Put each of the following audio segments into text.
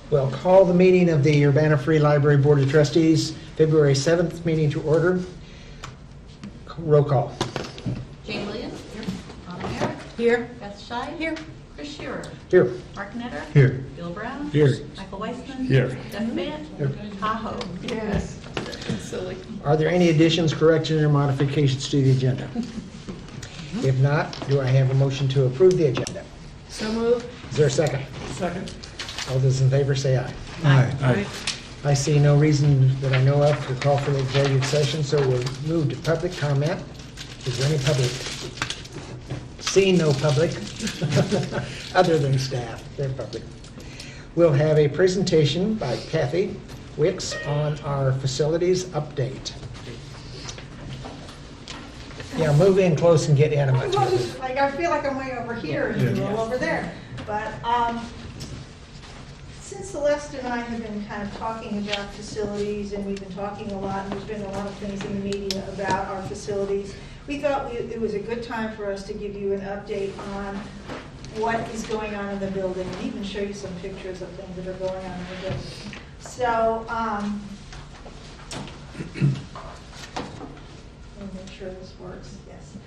We'll call the meeting of the Urbana Free Library Board of Trustees, February 7th meeting to order. Roll call. Jane Williams. Here. Anna Merrick. Here. Beth Scheid. Here. Chris Shearer. Here. Mark Netter. Here. Bill Brown. Here. Michael Weissman. Here. Jeff Bant. Here. Tahoe. Yes. That's silly. Are there any additions, corrections, or modifications to the agenda? If not, do I have a motion to approve the agenda? So move. Is there a second? Second. All those in favor say aye. Aye. I see no reason that I know of to call for the executive session, so we'll move to public comment. Is there any public? Seeing no public, other than staff, they're public. We'll have a presentation by Kathy Wicks on our facilities update. Yeah, move in close and get animated. Like, I feel like I'm way over here and you're all over there. But since Celeste and I have been kind of talking about facilities, and we've been talking a lot, and there's been a lot of things in the media about our facilities, we thought it was a good time for us to give you an update on what is going on in the building, and even show you some pictures of things that are going on in the building. So, let me make sure this works. Yes.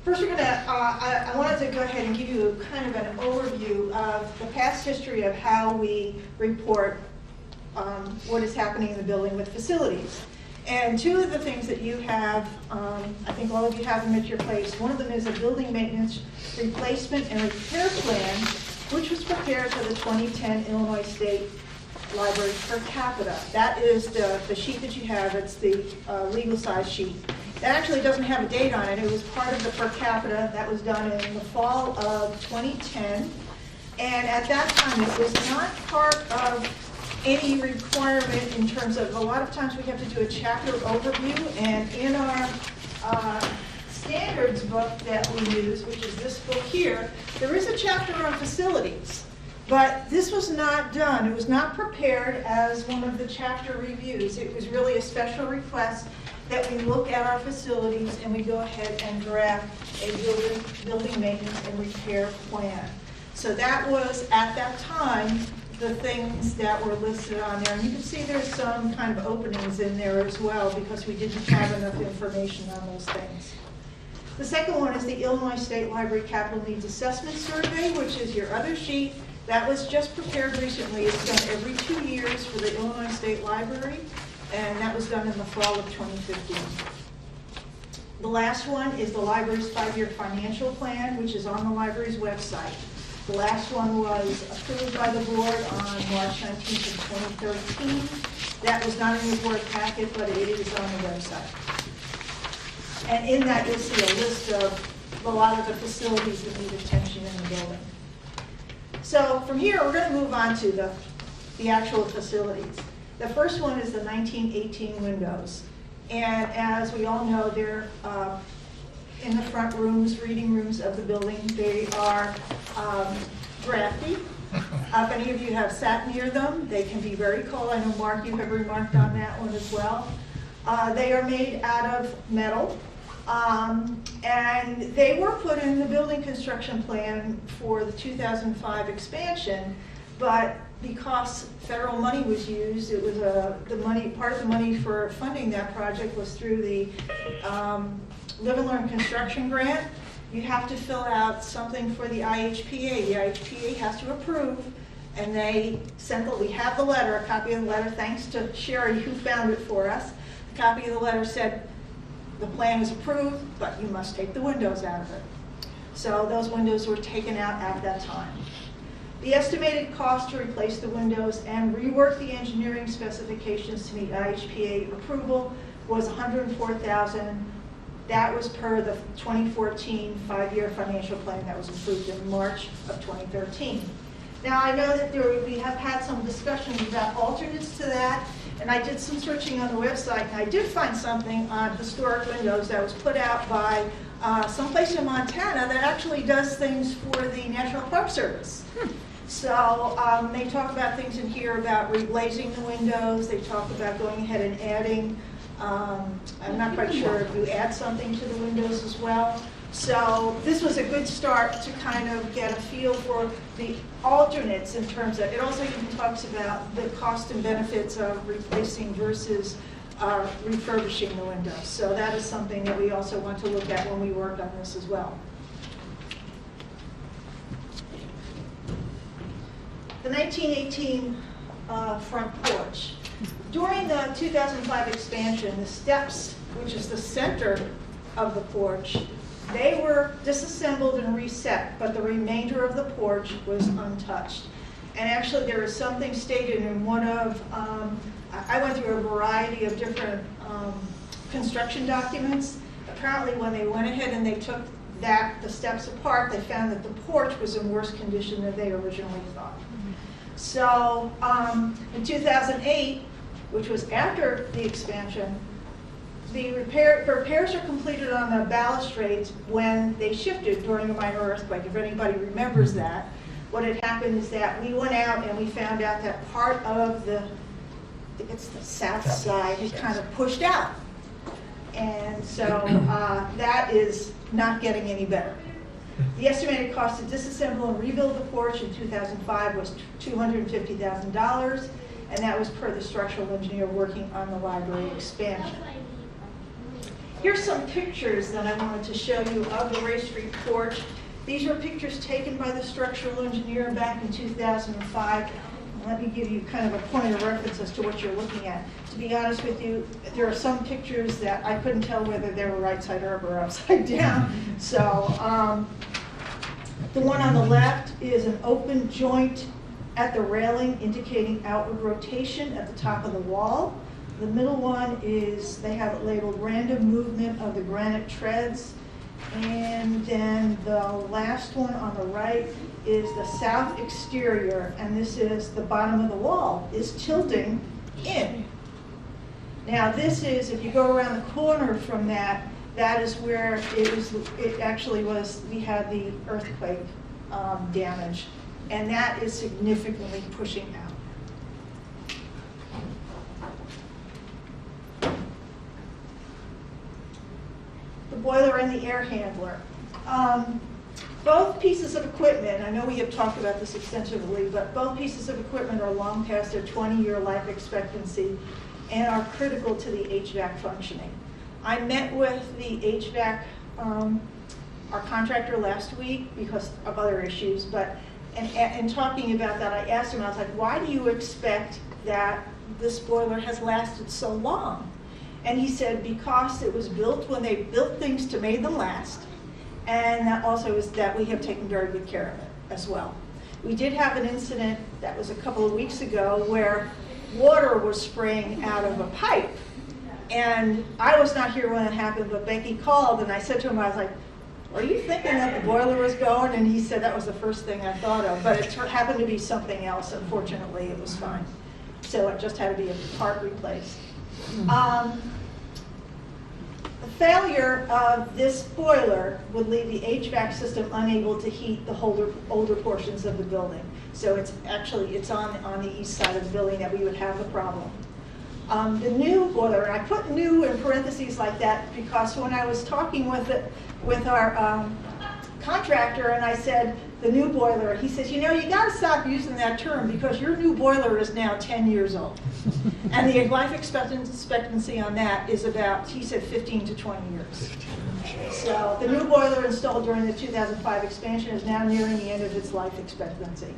First, we're gonna. I wanted to go ahead and give you kind of an overview of the past history of how we report what is happening in the building with facilities. And two of the things that you have, I think all of you have them at your place. One of them is a building maintenance replacement and repair plan, which was prepared for the 2010 Illinois State Library per capita. That is the sheet that you have. It's the legal size sheet. That actually doesn't have a date on it. It was part of the per capita that was done in the fall of 2010. And at that time, it was not part of any requirement in terms of, a lot of times we have to do a chapter overview, and in our standards book that we use, which is this book here, there is a chapter on facilities. But this was not done. It was not prepared as one of the chapter reviews. It was really a special request that we look at our facilities and we go ahead and draft a building maintenance and repair plan. So that was, at that time, the things that were listed on there. And you can see there's some kind of openings in there as well, because we didn't have enough information on those things. The second one is the Illinois State Library Capital Needs Assessment Survey, which is your other sheet. That was just prepared recently. It's done every 2 years for the Illinois State Library, and that was done in the fall of 2015. The last one is the library's 5-year financial plan, which is on the library's website. The last one was approved by the board on March 19th of 2013. That was not in the board packet, but it is on the website. And in that, you'll see a list of a lot of the facilities that need attention in the building. So from here, we're going to move on to the actual facilities. The first one is the 1918 windows. And as we all know, they're in the front rooms, reading rooms of the building. They are drafty. If any of you have sat near them, they can be very cold. I know, Mark, you have remarked on that one as well. They are made out of metal. And they were put in the building construction plan for the 2005 expansion, but because federal money was used, it was part of the money for funding that project was through the Live and Learn construction grant. You have to fill out something for the IHPA. The IHPA has to approve, and they sent we have the letter, a copy of the letter, thanks to Sherry who found it for us. A copy of the letter said, the plan is approved, but you must take the windows out of it. So those windows were taken out at that time. The estimated cost to replace the windows and rework the engineering specifications to meet IHPA approval was $104,000. That was per the 2014 5-year financial plan that was approved in March of 2013. Now, I know that we have had some discussions about alternates to that, and I did some searching on the website, and I did find something on historic windows that was put out by someplace in Montana that actually does things for the National Park Service. So they talk about things in here about reglazing the windows. They talk about going ahead and adding, I'm not quite sure if you add something to the windows as well. So this was a good start to kind of get a feel for the alternates in terms of, it also even talks about the cost and benefits of replacing versus refurbishing the windows. So that is something that we also want to look at when we work on this as well. The 1918 front porch. During the 2005 expansion, the steps, which is the center of the porch, they were disassembled and reset, but the remainder of the porch was untouched. And actually there is something stated in one of, I went through a variety of different construction documents. Apparently when they went ahead and they took the steps apart, they found that the porch was in worse condition than they originally thought. So in 2008, which was after the expansion, the repairs are completed on the balustrades when they shifted during a minor earthquake. If anybody remembers that, what had happened is that we went out and we found out that part of it's the south side had kind of pushed out. And so that is not getting any better. The estimated cost to disassemble and rebuild the porch in 2005 was $250,000, and that was per the structural engineer working on the library expansion. Here's some pictures that I wanted to show you of the Ray Street porch. These are pictures taken by the structural engineer back in 2005. Let me give you kind of a point of reference as to what you're looking at. To be honest with you, there are some pictures that I couldn't tell whether they were right side up or upside down. So the one on the left is an open joint at the railing indicating outward rotation at the top of the wall. The middle one is, they have it labeled random movement of the granite treads. And then the last one on the right is the south exterior, and this is the bottom of the wall is tilting in. Now this is, if you go around the corner from that, that is where it actually was, we had the earthquake damage, and that is significantly pushing out. The boiler and the air handler. Both pieces of equipment, I know we have talked about this extensively, but both pieces of equipment are long past their 20-year life expectancy and are critical to the HVAC functioning. I met with the HVAC, our contractor last week because of other issues, but in talking about that, I asked him, I was like, why do you expect that this boiler has lasted so long? And he said, because it was built when they built things to make them last, and that also is that we have taken very good care of it as well. We did have an incident that was a couple of weeks ago where water was spraying out of a pipe, and I was not here when it happened, but Becky called, and I said to him, I was like, were you thinking that the boiler was going? And he said that was the first thing I thought of, but it happened to be something else. Unfortunately, it was fine. So it just had to be a part replaced. The failure of this boiler would leave the HVAC system unable to heat the older portions of the building. So it's on the east side of the building that we would have the problem. The new boiler, and I put new in parentheses like that because when I was talking with our contractor and I said the new boiler, he says, you know, you got to stop using that term because your new boiler is now 10 years old. And the life expectancy on that is about, he said, 15 to 20 years. So the new boiler installed during the 2005 expansion is now nearing the end of its life expectancy.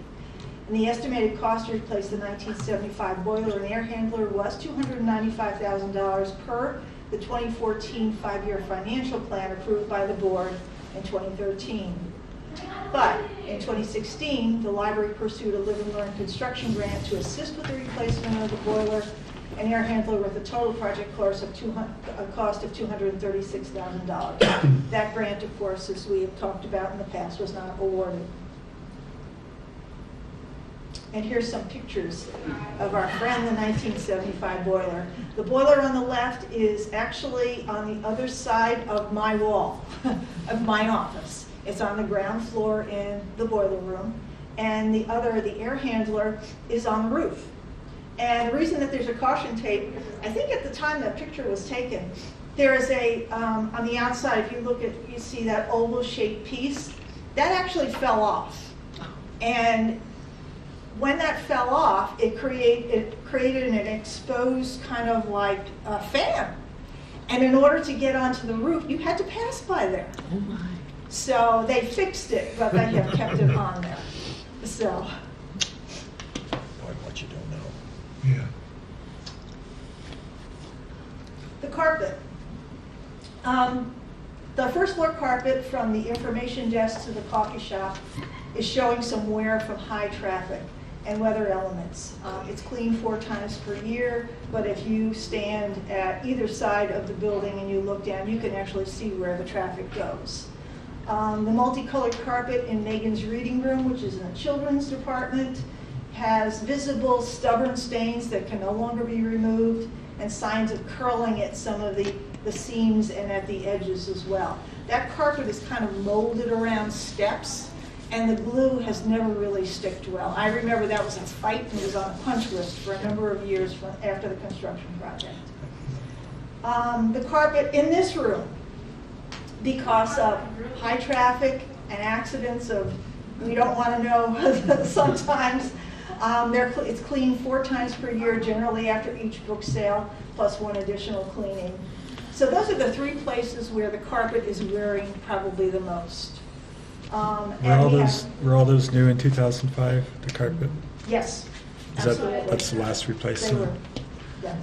And the estimated cost to replace the 1975 boiler and air handler was $295,000 per the 2014 five-year financial plan approved by the board in 2013. But in 2016, the library pursued a Live and Learn construction grant to assist with the replacement of the boiler and air handler with a total project cost of $236,000. That grant, of course, as we have talked about in the past, was not awarded. And here's some pictures of our friend, the 1975 boiler. The boiler on the left is actually on the other side of my wall, of my office. It's on the ground floor in the boiler room. And the air handler, is on the roof. And the reason that there's a caution tape, I think at the time that picture was taken, There is a, on the outside, if you look at, you see that oval-shaped piece, that actually fell off. And when that fell off, it created an exposed kind of like fan. And in order to get onto the roof, you had to pass by there. Oh my. So they fixed it, but they have kept it on there. So, Boy, what you don't know. Yeah. the carpet. The first floor carpet from the information desk to the coffee shop is showing some wear from high traffic and weather elements. It's cleaned 4 times per year, but if you stand at either side of the building and you look down, you can actually see where the traffic goes. The multicolored carpet in Megan's reading room, which is in the children's department, has visible stubborn stains that can no longer be removed and signs of curling at some of the seams and at the edges as well. That carpet is kind of molded around steps, and the glue has never really sticked well. I remember that was a fight and it was on a punch list for a number of years after the construction project. The carpet in this room, because of high traffic and accidents of, we don't want to know sometimes, it's cleaned 4 times per year, generally after each book sale, plus 1 additional cleaning. So those are the 3 places where the carpet is wearing probably the most. Were all those new in 2005, the carpet? Yes, Is absolutely. that's the last They replacement? were, yes.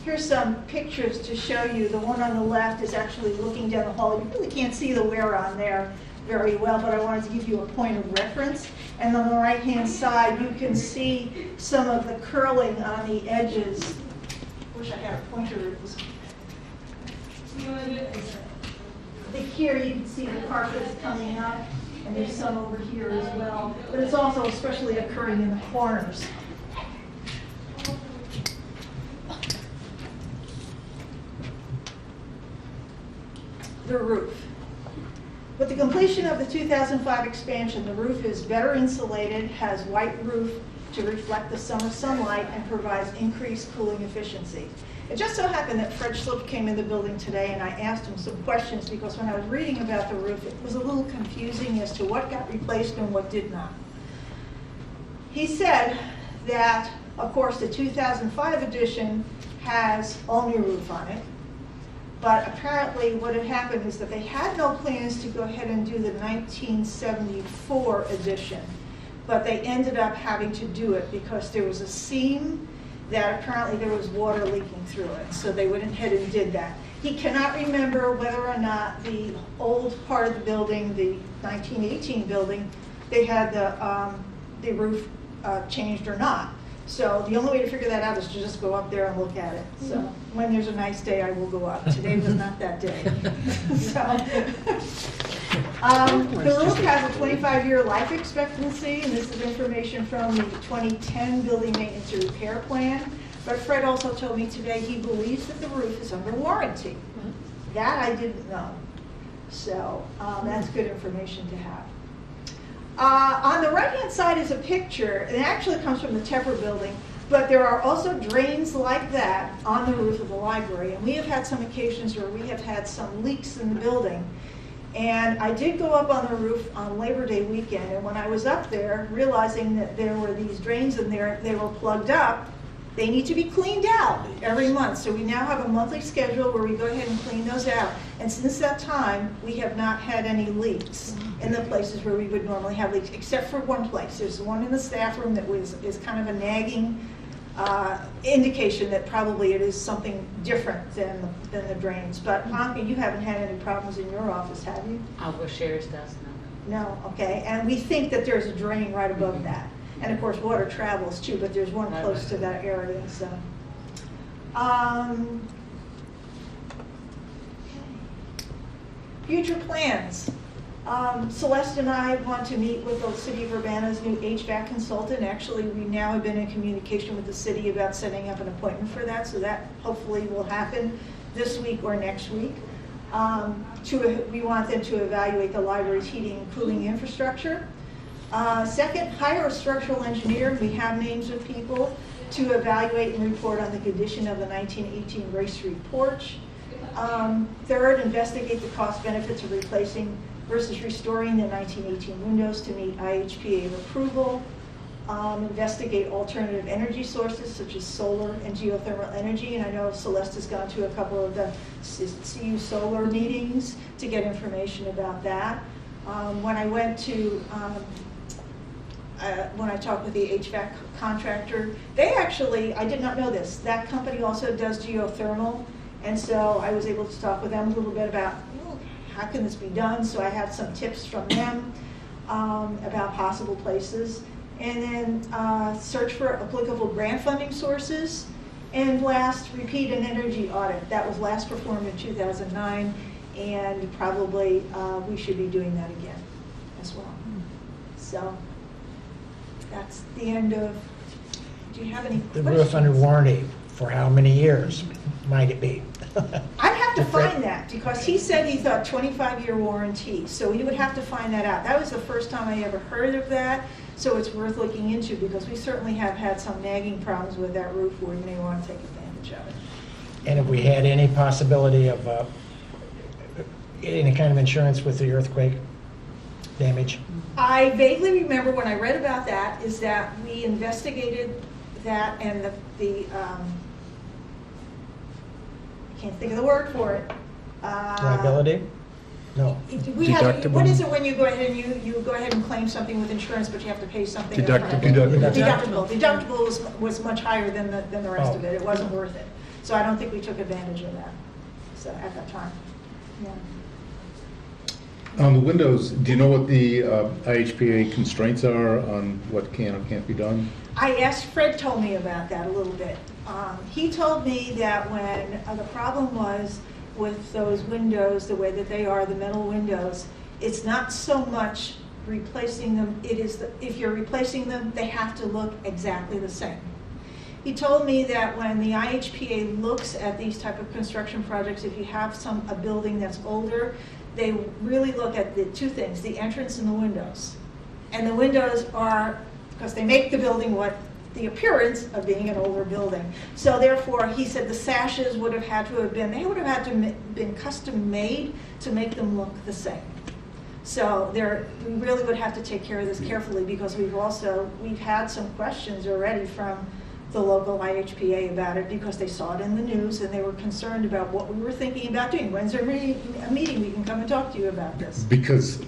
Here's some pictures to show you. The one on the left is actually looking down the hall. You really can't see the wear on there very well, but I wanted to give you a point of reference. And on the right-hand side, you can see some of the curling on the edges. Wish I had a pointer. I think here you can see the carpet is coming up, and there's some over here as well. But it's also especially occurring in the corners. The roof. With the completion of the 2005 expansion, the roof is better insulated, has white roof to reflect the summer sunlight, and provides increased cooling efficiency. It just so happened that Fred Schlipp came in the building today, and I asked him some questions because when I was reading about the roof, it was a little confusing as to what got replaced and what did not. He said that, of course, the 2005 edition has all new roof on it. But apparently what had happened is that they had no plans to go ahead and do the 1974 edition. But they ended up having to do it because there was a seam that apparently there was water leaking through it. So they went ahead and did that. He cannot remember whether or not the old part of the building, the 1918 building, they had the roof changed or not. So the only way to figure that out is to just go up there and look at it. So when there's a nice day, I will go up. Today was not that day. The roof has a 25-year life expectancy, and this is information from the 2010 Building Maintenance and Repair Plan. But Fred also told me today he believes that the roof is under warranty. That I didn't know. So that's good information to have. On the right-hand side is a picture, and it actually comes from the Tepper building, but there are also drains like that on the roof of the library. And we have had some occasions where we have had some leaks in the building. And I did go up on the roof on Labor Day weekend, and when I was up there, realizing that there were these drains in there, they were plugged up. They need to be cleaned out every month. So we now have a monthly schedule where we go ahead and clean those out. And since that time, we have not had any leaks in the places where we would normally have leaks, except for one place. There's one in the staff room that is kind of a nagging indication that probably it is something different than the drains. But Anka, you haven't had any problems in your office, have you? I'll Sherry's does now. No, okay. And we think that there's a drain right above that. And of course, water travels too, but there's one close to that area. So, future plans. Celeste and I want to meet with the City of Urbana's new HVAC consultant. Actually, we now have been in communication with the city about setting up an appointment for that, so that hopefully will happen this week or next week. We want them to evaluate the library's heating and cooling infrastructure. Second, hire a structural engineer. We have names of people. to evaluate and report on the condition of the 1918 Race Street porch. Third, investigate the cost benefits of replacing versus restoring the 1918 windows to meet IHPA approval. Investigate alternative energy sources such as solar and geothermal energy. And I know Celeste has gone to a couple of the CU solar meetings to get information about that. When I went to, when I talked with the HVAC contractor, they actually, I did not know this, that company also does geothermal. And so I was able to talk with them a little bit about how can this be done. So I had some tips from them about possible places. And then search for applicable grant funding sources. And last, repeat an energy audit. That was last performed in 2009, and probably we should be doing that again as well. So that's the end of, do you have any The questions? roof under warranty, for how many years might it be? I'd have to find that, because he said he thought 25-year warranty, so we would have to find that out. That was the first time I ever heard of that, so it's worth looking into, because we certainly have had some nagging problems with that roof where you may want to take advantage of it. And if we had any possibility of any kind of insurance with the earthquake damage? I vaguely remember when I read about that, is that we investigated that, and the I can't think of the word for it. Liability? No. We had, Deductible? what is it when you go ahead and you go ahead and claim something with insurance, but you have to pay something? up front? Deductible. Deductible was much higher than the rest of it. It wasn't worth it. So I don't think we took advantage of that. So at that time, yeah. On the windows, do you know what the IHPA constraints are on what can or can't be done? I asked, Fred told me about that a little bit. He told me that when the problem was with those windows, the way that they are, the metal windows, it's not so much replacing them, it is, if you're replacing them, they have to look exactly the same. He told me that when the IHPA looks at these type of construction projects, if you have a building that's older, they really look at the two things, the entrance and the windows. And the windows are, because they make the building what the appearance of being an older building. So therefore, he said the sashes would have had to have been, they would have had to have been custom made to make them look the same. So we really would have to take care of this carefully, because we've had some questions already from the local IHPA about it, because they saw it in the news and they were concerned about what we were thinking about doing. When's there a meeting we can come and talk to you about this? Because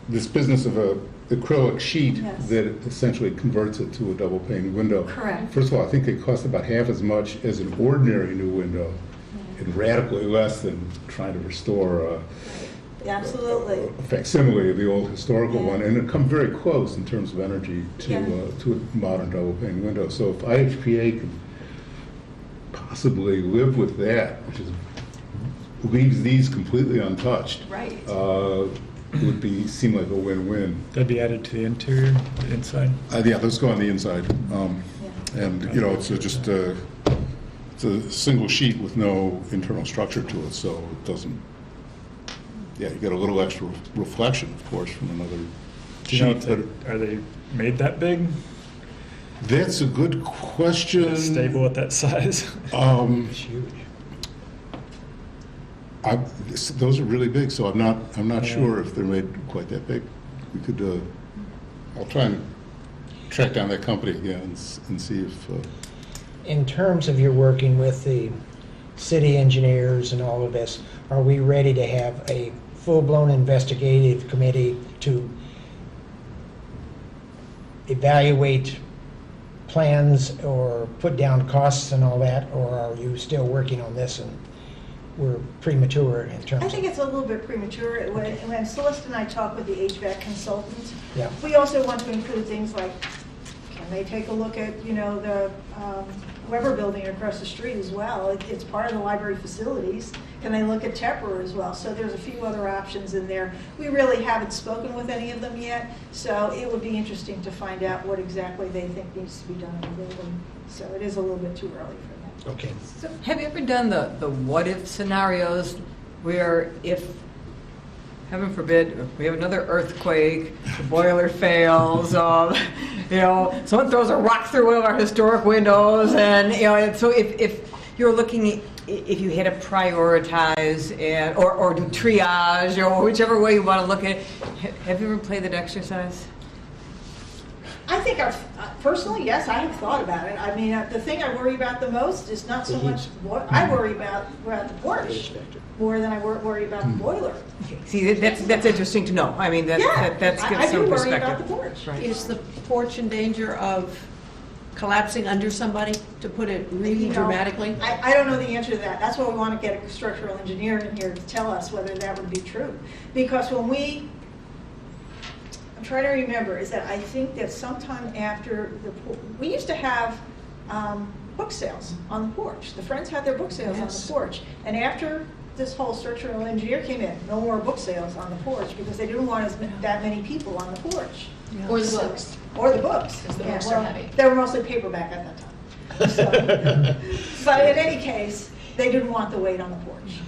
this business of a acrylic sheet, Yes. that essentially converts it to a double pane window. Correct. First of all, I think it costs about half as much as an ordinary new window, and radically less than trying to restore Absolutely. a facsimile of the old historical Yeah. one, and it comes very close in terms of energy to Yeah. to a modern double pane window. So if IHPA could possibly live with that, which leaves these completely untouched, Right. it would seem like a win-win. That'd be added to the interior, the inside. Yeah, let's go on the inside. And, it's just it's a single sheet with no internal structure to it, so it doesn't, you get a little extra reflection, of course, from another Do you know sheet. if are they made that big? That's a good question. Stable at that size? It's huge. Those are really big, so I'm not Yeah. sure if they're made quite that big. We could, I'll try and track down that company again and see if, In terms of your working with the city engineers and all of this, are we ready to have a full-blown investigative committee to evaluate plans or put down costs and all that, or are you still working on this and we're premature in terms I of? think it's a little bit premature. When Celeste and I talk with the HVAC consultant, Yeah. we also want to include things like, can they take a look at, the Weber building across the street as well? It's part of the library facilities. Can they look at Tepper as well? So there's a few other options in there. We really haven't spoken with any of them yet, so it would be interesting to find out what exactly they think needs to be done in the building. So it is a little bit too early for that. Okay. So have you ever done the what-if scenarios where if heaven forbid, we have another earthquake, the boiler fails, someone throws a rock through one of our historic windows, and, and so if you're looking, if you had to prioritize or do triage, or whichever way you want to look at it, have you ever played that exercise? I think personally, yes, I have thought about it. I mean, the thing I worry about the most is not so much what I worry about the porch more than I worry about the boiler. Okay. See, that's interesting to know. I mean, that gives I some do worry perspective. about the porch. Right. Is the porch in danger of collapsing under somebody, to put it really dramatically? I don't know the answer to that. That's why we want to get a structural engineer in here to tell us whether that would be true. Because when I'm trying to remember, is that I think that sometime after we used to have book sales on the porch. The Friends had their book sales on the porch. And after this whole structural engineer came in, no more book sales on the porch because they didn't want that many people on the porch. Yeah. Or the books. Or the books. Because the books are heavy. They were mostly paperback at that time. So, but in any case, they didn't want the weight on the porch.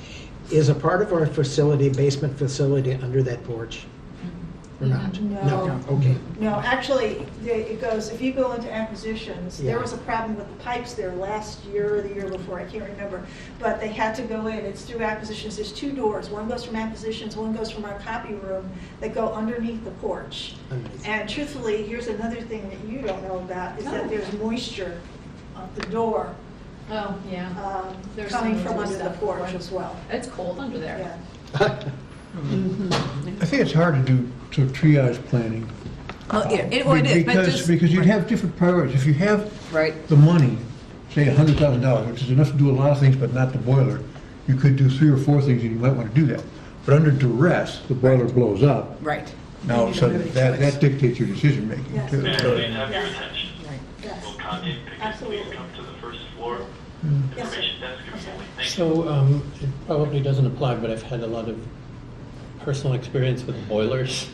Is a part of our facility, basement facility, under that porch? Or not? No. Okay. No, actually, it goes, if you go into acquisitions, Yeah. there was a problem with the pipes there last year or the year before, I can't remember. But they had to go in, it's through acquisitions, there's two doors. One goes from acquisitions, one goes from our copy room that go underneath the porch. Underneath. And truthfully, here's another thing that you don't know about, is that there's moisture at the door Oh, yeah. There's coming some from winter under the stuff. porch as well. It's cold under there. Yeah. I think it's hard to do triage planning. Well, it is, but just... Because you'd have different priorities. If you have Right. the money, say $100,000, which is enough to do a lot of things, but not the boiler, you could do 3 or 4 things and you might want to do that. But under duress, the boiler blows up. Right. Now, all of a sudden, that dictates your decision making Yes. too. May I So- please have your Yes. attention? Yes. Will contact pickers please Absolutely. come to the first floor? Yes, sir. Information desk Okay. immediately. Thank you. So it probably doesn't apply, but I've had a lot of personal experience with boilers.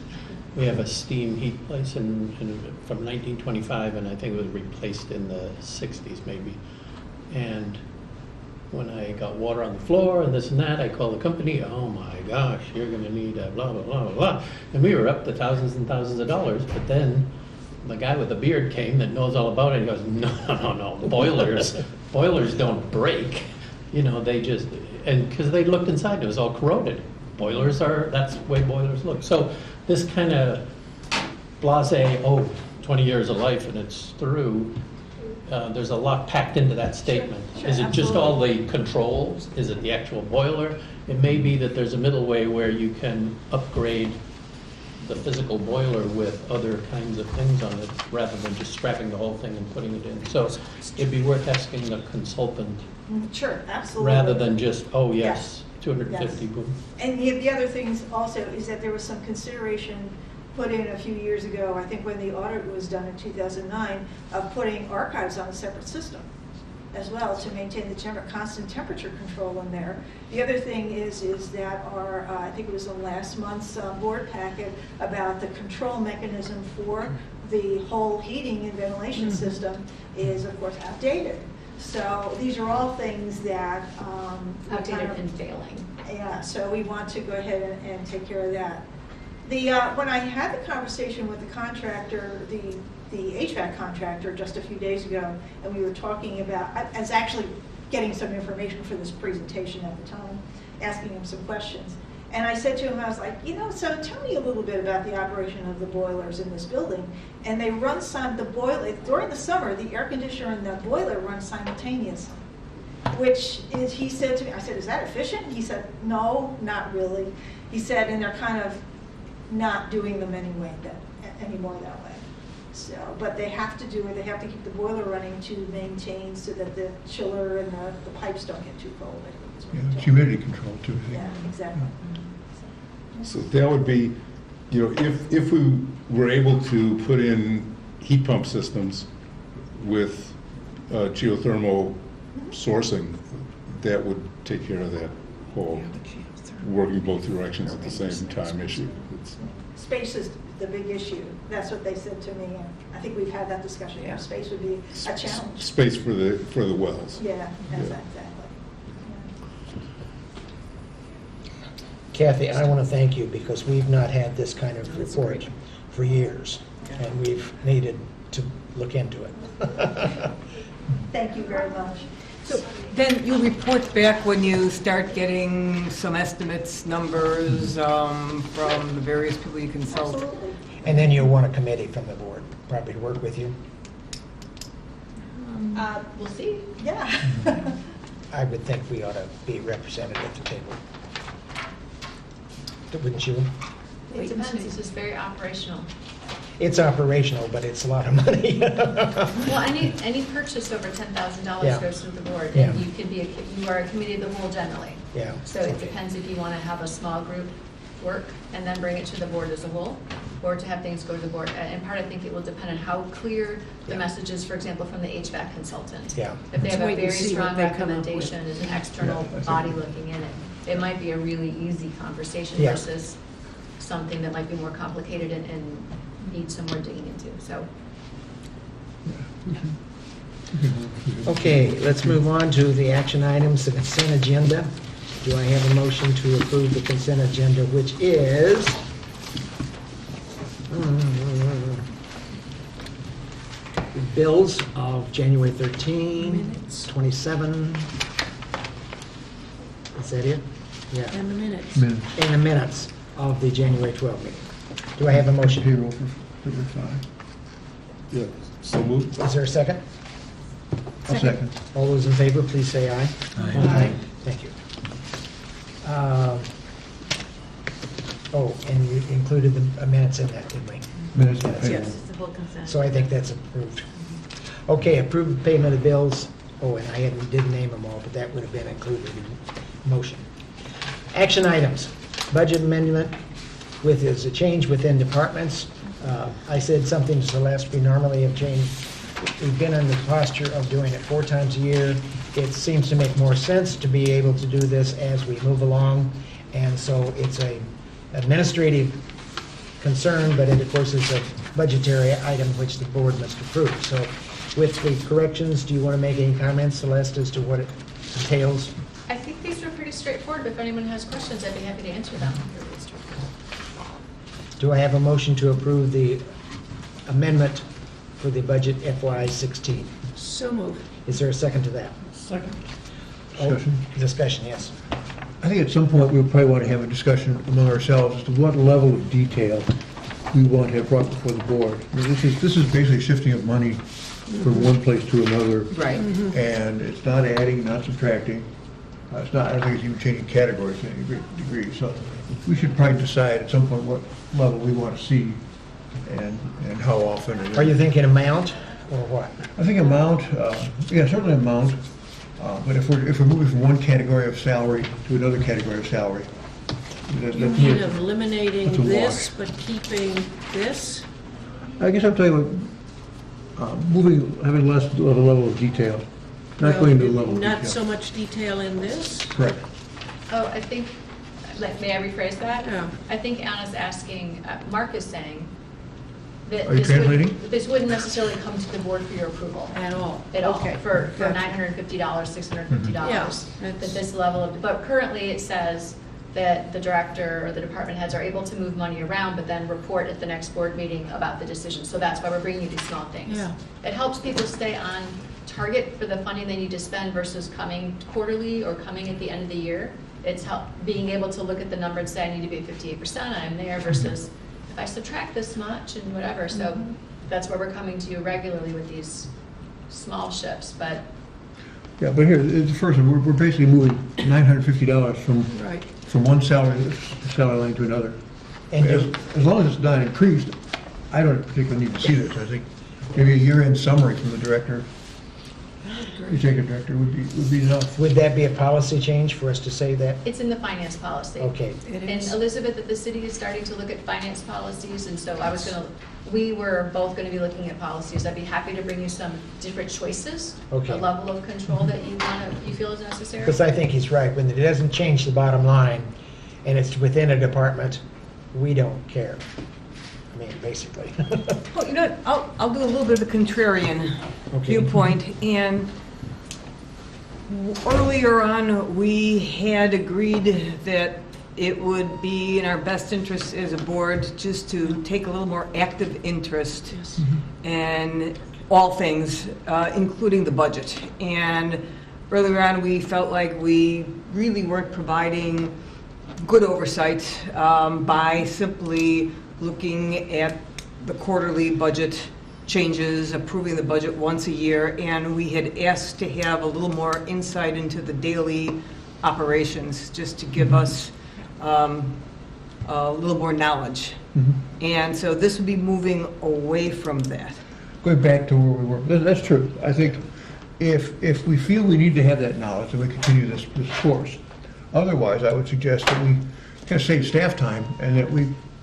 We have a steam heat place from 1925, and I think it was replaced in the 60s maybe. And when I got water on the floor and this and that, I called the company, oh my gosh, you're gonna need a blah, blah, blah, blah, blah. And we were up to thousands and thousands of dollars, but then the guy with the beard came that knows all about it, and he goes, no, boilers don't break. They just, and because they looked inside, it was all corroded. That's the way boilers look. So this kind of blasé, 20 years of life and it's through, there's a lot packed into that statement. Sure, Is it just all the controls? Is it the actual boiler? It may be that there's a middle way where you can upgrade the physical boiler with other kinds of things on it rather than just strapping the whole thing and putting it in. So it'd be worth asking the consultant Sure, absolutely. rather than just, yes, 250, Yes. boom. And the other things also is that there was some consideration put in a few years ago, I think when the audit was done in 2009, of putting archives on a separate system as well to maintain the constant temperature control in there. The other thing is that our, I think it was in last month's board packet about the control mechanism for the whole heating and ventilation system is of course outdated. So these are all things that we Outdated kind of- and failing. yeah, so we want to go ahead and take care of that. When I had the conversation with the contractor, the HVAC contractor just a few days ago, and we were talking about, I was actually getting some information for this presentation at the time, asking him some questions. And I said to him, I was like, so tell me a little bit about the operation of the boilers in this building. And they run during the summer, the air conditioner and the boiler run simultaneously. Which is, he said to me, I said, is that efficient? He said, no, not really. He said, and they're kind of not doing them anymore that way. So, but they have to do it, they have to keep the boiler running to maintain so that the chiller and the pipes don't get too cold, I think is what Yeah, he told me. humidity control too. I think. Yeah, exactly. So that would be, if we were able to put in heat pump systems with geothermal sourcing, that would take care of that whole working both directions at the same time issue. Space is the big issue. That's what they said to me, and I think we've had that discussion. Yeah. Space would be a challenge. Space for the wells. Yeah, that's Yeah. exactly. Kathy, I want to thank you because we've not had this kind of report for years, and we've needed to look into it. Thank you very much. So then you report back when you start getting some estimates, numbers from the various people you consult. Absolutely. And then you'll want a committee from the board, probably to work with you. We'll see. Yeah. I would think we ought to be represented at the table. Wouldn't you? It depends, it's just very operational. It's operational, but it's a lot of money. Well, any purchase over $10,000 Yeah. goes to the board, Yeah. and you are a committee of the whole generally. Yeah. So it depends if you want to have a small group work and then bring it to the board as a whole, or to have things go to the board. In part, I think it will depend on how clear the Yeah. message is, for example, from the HVAC consultant. Yeah. If they have Let's a wait and very see what strong they come up with. recommendation as an external Yeah, I think- body looking in it, it might be a really easy conversation Yeah. versus something that might be more complicated and needs some more digging into, so. Okay, let's move on to the action items, the consent agenda. Do I have a motion to approve the consent agenda, which is bills of January 13, Minutes. 27. Is that it? Yeah. And the minutes. Minutes. And the minutes of the January 12 meeting. Do I have a motion? Payroll for February 5. Yeah, so moved. Is there a second? I'll second. All those in favor, please say aye. Aye. Thank you. Oh, and you included the minutes in that, didn't we? Minutes and Yes. payroll. Yes, it's a full consent. So I think that's approved. Okay, approved payment of bills. Oh, and didn't name them all, but that would have been included in the motion. Action items, budget amendment with, is a change within departments. I said something to Celeste, we normally have changed, we've been in the posture of doing it 4 times a year. It seems to make more sense to be able to do this as we move along, and so it's a administrative concern, but it, of course, is a budgetary item which the board must approve. So with the corrections, do you want to make any comments, Celeste, as to what it entails? I think these are pretty straightforward. If anyone has questions, I'd be happy to answer them. Do I have a motion to approve the amendment for the budget FY16? So moved. Is there a second to that? Second. Discussion? Discussion, yes. I think at some point we'll probably want to have a discussion among ourselves as to what level of detail we want to have brought before the board. I mean, this is basically shifting of money from one place to another. Right. And it's not adding, not subtracting. It's not, I don't think it's even changing categories to any great degree. So we should probably decide at some point what level we want to see and how often. Are you thinking amount or what? I think amount, yeah, certainly amount. But if we're moving from one category of salary to another category of salary, You mean of eliminating That's a this, wash. but keeping this? I guess I'm talking about moving, having less of a level of detail, not going to the level of detail. Not so much detail in this? Correct. Oh, I think, may I rephrase that? Yeah. I think Anna's asking, Mark is saying that Are you translating? this wouldn't necessarily come to the board for your approval. At all? At all, Okay. for Gotcha. $950, $650. Yeah, That that's- this level of, but currently it says that the director or the department heads are able to move money around, but then report at the next board meeting about the decision. So that's why we're bringing you these small things. Yeah. It helps people stay on target for the funding they need to spend versus coming quarterly or coming at the end of the year. It's being able to look at the number and say, I need to be at 58%, I'm there, versus if I subtract this much and whatever. So that's where we're coming to you regularly with these small shifts, but Yeah, but here, the first one, we're basically moving $950 Right. from one salary line to another. And As long as it's not increased, I don't particularly need to see this. I think maybe a year-end summary from the director, executive director would be enough. would that be a policy change for us to say that? it's in the finance policy. Okay. It And is. Elizabeth, at the city is starting to look at finance policies, and so we were both gonna be looking at policies. I'd be happy to bring you some different choices. Okay. The level of control that you feel is necessary. Because I think he's right. When it doesn't change the bottom line and it's within a department, we don't care. I mean, basically. Well, you know, what, I'll do a little bit of a contrarian Okay. viewpoint, and earlier on, we had agreed that it would be in our best interest as a board just to take a little more active interest in all things, including the budget. And earlier on, we felt like we really weren't providing good oversight by simply looking at the quarterly budget changes, approving the budget once a year, and we had asked to have a little more insight into the daily operations, just to give us a little more knowledge. And so this would be moving away from that. Going back to where we were, that's true. I think if we feel we need to have that knowledge, then we continue this course. Otherwise, I would suggest that we kind of save staff time and that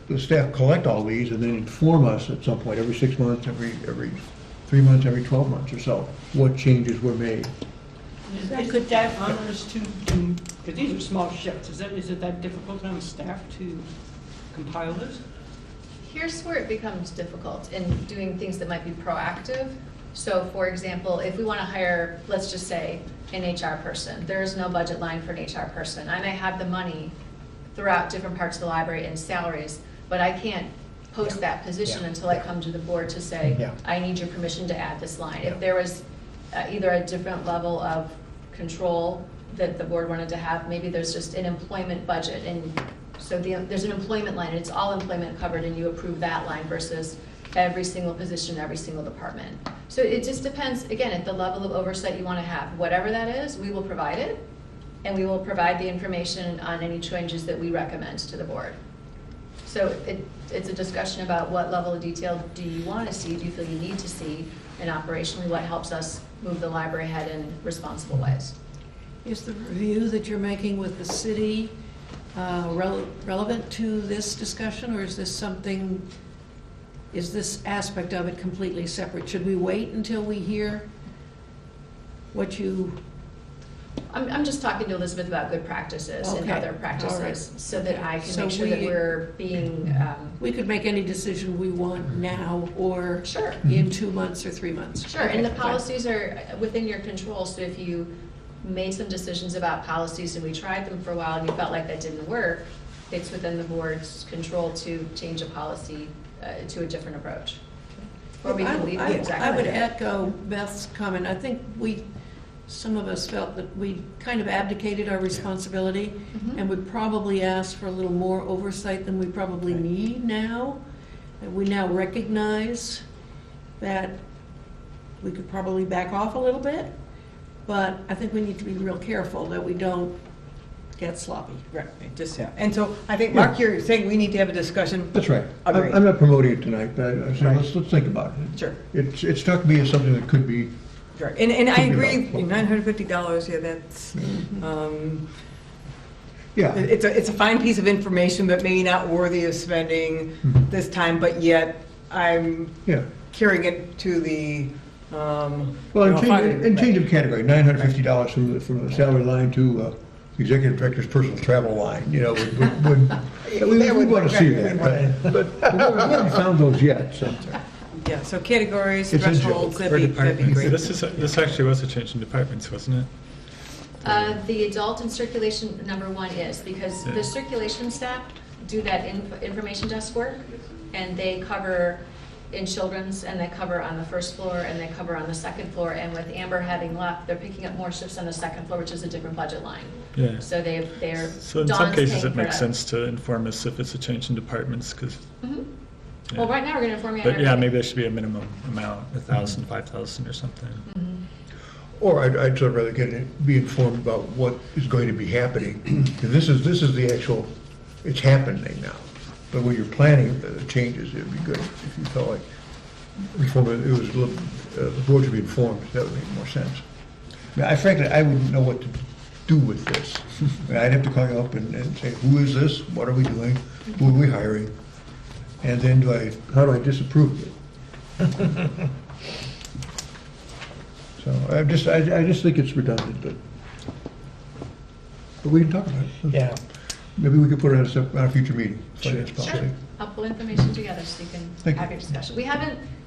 the staff collect all these and then inform us at some point, every 6 months, every 3 months, every 12 months or so, what changes were made. Could that onerous to do, because these are small shifts, is it that difficult on staff to compile this? Here's where it becomes difficult in doing things that might be proactive. So for example, if we want to hire, let's just say, an HR person, there is no budget line for an HR person. I may have the money throughout different parts of the library in salaries, but I can't post that position until I come to the board to say, I need your permission to add this line. If there was either a different level of control that the board wanted to have, maybe there's just an employment budget, and so there's an employment line, and it's all employment covered, and you approve that line versus every single position, every single department. So it just depends, again, at the level of oversight you want to have. Whatever that is, we will provide it, and we will provide the information on any changes that we recommend to the board. So it's a discussion about what level of detail do you want to see, do you feel you need to see, and operationally what helps us move the library ahead in responsible ways. Is the review that you're making with the city relevant to this discussion, or is this something, is this aspect of it completely separate? Should we wait until we hear what you... I'm just talking to Elizabeth about good practices and Okay. other practices, All right. so that I can So make sure that we're being, We could make any decision we want now or sure. in 2 months or 3 months. Sure, and the Okay, policies are within your control, so if you made some decisions about policies and we tried them for a while and you felt like that didn't work, it's within the board's control to change a policy to a different approach. Or we can leave it exactly. I would echo Beth's comment. I think some of us felt that we kind of abdicated our responsibility and would probably ask for a little more oversight than we probably need now. And we now recognize that we could probably back off a little bit, but I think we need to be real careful that we don't get sloppy. Right, and so I think, Mark, you're saying we need to have a discussion. That's right. Agreed. I'm not promoting it tonight, but I say, Right. let's think about it. Sure. It struck me as something that could be, Right. And I Could be agree, helpful. $950, yeah, that's, yeah. it's a fine piece of information, but maybe not worthy of spending this time, but yet I'm Yeah. carrying it to the, Well, and and change of category, $950 from the salary line to the executive director's personal travel line, we want to see that, but we haven't found those yet, so. Yeah, so categories, It's a thresholds, joke. that'd be great. This actually was a change in departments, wasn't it? The adult and circulation number one is, because Yeah. the circulation staff do that information desk work, and they cover in children's, and they cover on the first floor, and they cover on the second floor, and with Amber having left, they're picking up more shifts on the second floor, which is a different budget line. Yeah. So they're, So in some Dawn's cases, paying it for makes that. sense to inform us if it's a change in departments, because. Mhm. Well, right now, we're gonna inform you on But yeah, everything. maybe there should be a minimum amount, 1,000, 5,000 or something. Or I'd sort of rather be informed about what is going to be happening. And this is the actual, it's happening now. But when you're planning the changes, it'd be good if you felt like the board should be informed. That would make more sense. Frankly, I wouldn't know what to do with this. I'd have to call you up and say, who is this? What are we doing? Who are we hiring? And then how do I disapprove it? So I just think it's redundant, but we can talk about it. Yeah. Maybe we could put it on a future meeting, finance Sure, policy. I'll pull information together so you Thank can have you. your discussion.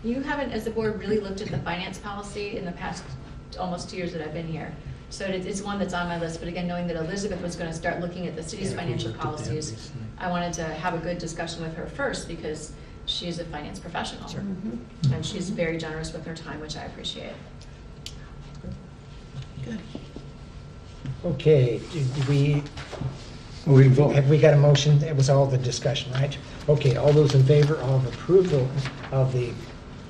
You haven't, as a board, really looked at the finance policy in the past almost 2 years that I've been here So it's one that's on my list, but again, knowing that Elizabeth was going to start looking at the city's Yeah, we financial looked at that policies, recently. I wanted to have a good discussion with her first because she's a finance professional. And she's very generous with her time, which I appreciate. Good. Okay, do we, We can vote. have we got a motion? It was all the discussion, right? Okay, all those in favor of approval of the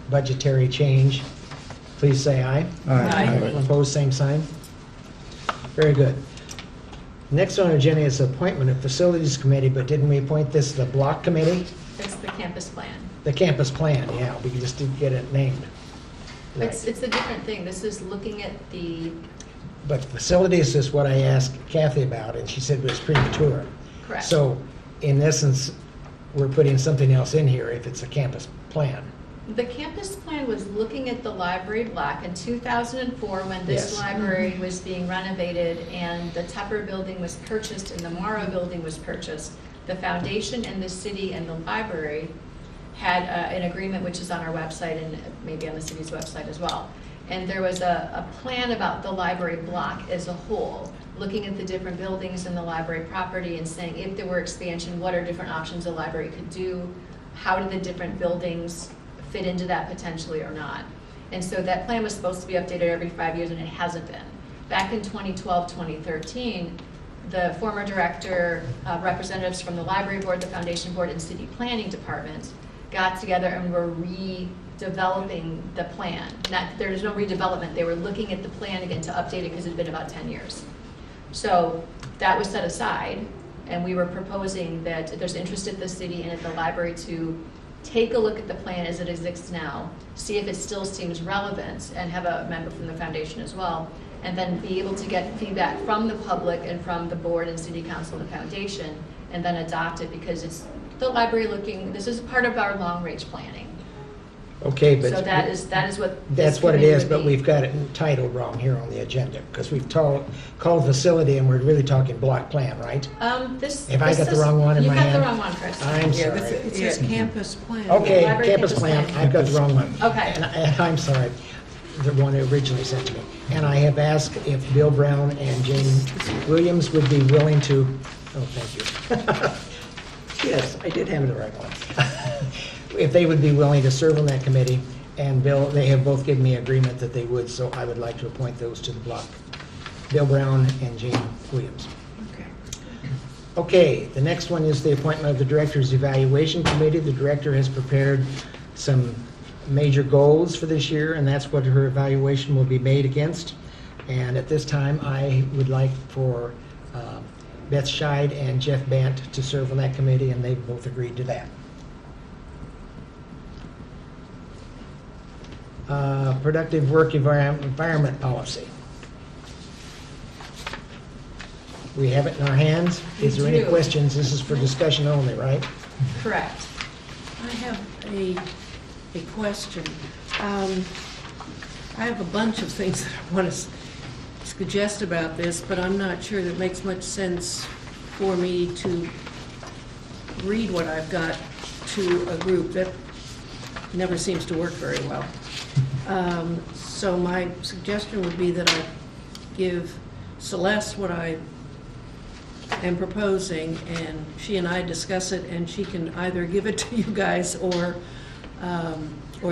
budgetary change, please say aye. Aye. Opposed, same sign. Very good. Next on the agenda is appointment of facilities committee, but didn't we appoint this the block committee? It's the campus plan. The campus plan, yeah, we just didn't get it named. Right. It's a different thing. This is looking at the, But facilities is what I asked Kathy about, and she said it was premature. correct. So, in essence, we're putting something else in here if it's a campus plan. The campus plan was looking at the library block in 2004 when this Yes. library was being renovated and the Tepper building was purchased and the Morrow building was purchased. The foundation and the city and the library had an agreement, which is on our website and maybe on the city's website as well. And there was a plan about the library block as a whole, looking at the different buildings in the library property and saying if there were expansion, what are different options the library could do? How do the different buildings fit into that potentially or not? And so that plan was supposed to be updated every 5 years and it hasn't been. Back in 2012, 2013, the former director, representatives from the library board, the foundation board, and city planning department got together and were redeveloping the plan. There's no redevelopment, they were looking at the plan again to update it because it had been about 10 years. So that was set aside, and we were proposing that if there's interest at the city and at the library to take a look at the plan as it exists now, see if it still seems relevant, and have a member from the foundation as well, and then be able to get feedback from the public and from the board and city council and the foundation, and then adopt it because it's the library looking, this is part of our long-range planning. Okay, but. So that is what this That's what it committee is, would but be. we've got it entitled wrong here on the agenda, because we've called facility and we're really talking block plan, right? This. Have I this got the is- wrong one in my hand? You got the wrong one, Chris. I'm Yeah, sorry. It says campus plan. Okay, Library campus campus plan, plan. I've got the wrong one. Okay. And I'm sorry, the one that originally sent to me. And I have asked if Bill Brown and Jane Williams would be willing to, oh, thank you. Yes, I did have the right one. If they would be willing to serve on that committee, and Bill, they have both given me agreement that they would, so I would like to appoint those to the block. Bill Brown and Jane Williams. Okay. Okay, the next one is the appointment of the Director's Evaluation Committee. The director has prepared some major goals for this year, and that's what her evaluation will be made against. And at this time, I would like for Beth Scheid and Jeff Bant to serve on that committee, and they've both agreed to that. Productive work environment policy. We have it in our hands. Is there We any do. questions? This is for discussion only, right? Correct. I have a question. I have a bunch of things that I want to suggest about this, but I'm not sure that it makes much sense for me to read what I've got to a group. That never seems to work very well. So my suggestion would be that I give Celeste what I am proposing, and she and I discuss it, and she can either give it to you guys or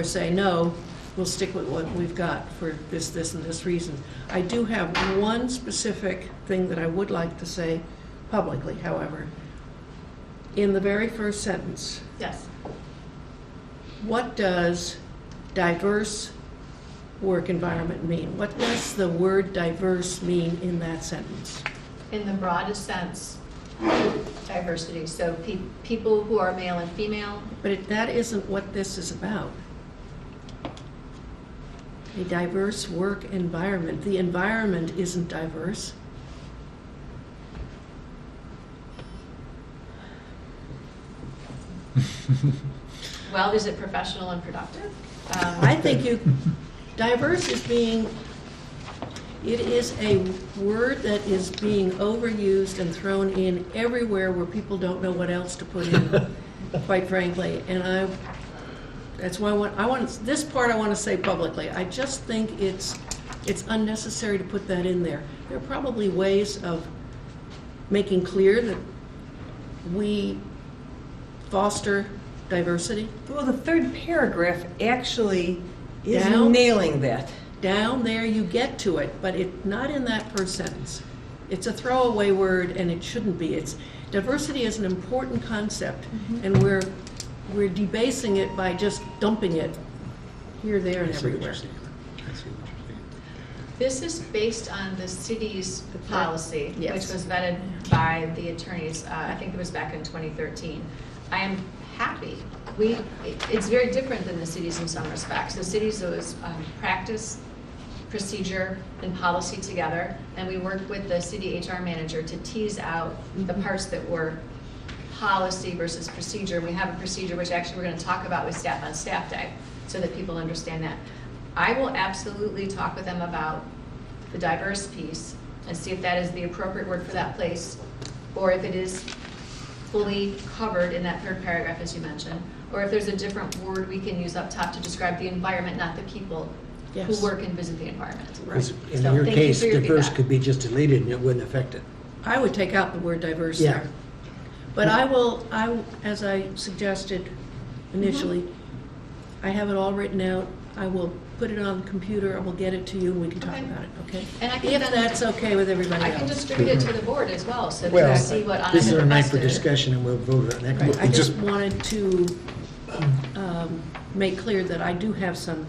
say, no, we'll stick with what we've got for this, and this reason. I do have one specific thing that I would like to say publicly, however. In the very first sentence, Yes. what does diverse work environment mean? What does the word diverse mean in that sentence? In the broadest sense, diversity. So people who are male and female. But that isn't what this is about. A diverse work environment. The environment isn't diverse. Well, is it professional and productive? I think diverse is it is a word that is being overused and thrown in everywhere where people don't know what else to put in, quite frankly. And that's why I want this part I want to say publicly. I just think it's It's unnecessary to put that in there. There are probably ways of making clear that we foster diversity. Well, the third paragraph actually is Down. nailing that. Down there, you get to it, but it's not in that first sentence. It's a throwaway word, and it shouldn't be. It's diversity is an important concept, and we're debasing it by just dumping it here, there, and everywhere. This is based on the city's policy, Yes. which was vetted by the attorneys, I think it was back in 2013. I am happy. It's very different than the cities in some respects. The cities was practice, procedure, and policy together, and we worked with the city HR manager to tease out the parts that were policy versus procedure. We have a procedure which actually we're going to talk about with staff on staff day, so that people understand that. I will absolutely talk with them about the diverse piece and see if that is the appropriate word for that place, or if it is fully covered in that third paragraph, as you mentioned, or if there's a different word we can use up top to describe the environment, not the people Yes. who work and visit the environment. Because in So your thank you case, for your diverse feedback. could be just deleted and it wouldn't affect it. I would take out the word diverse Yeah. there. But as I suggested initially, I have it all written out. I will put it on the computer, I will get it to you, and we can talk Okay. about it, okay? And I can If then- that's okay with everybody I else. can distribute it to the board as well, so that Well, they see what I this is our night for requested. discussion and we'll vote on next Right, month. I just Just- wanted to make clear that I do have some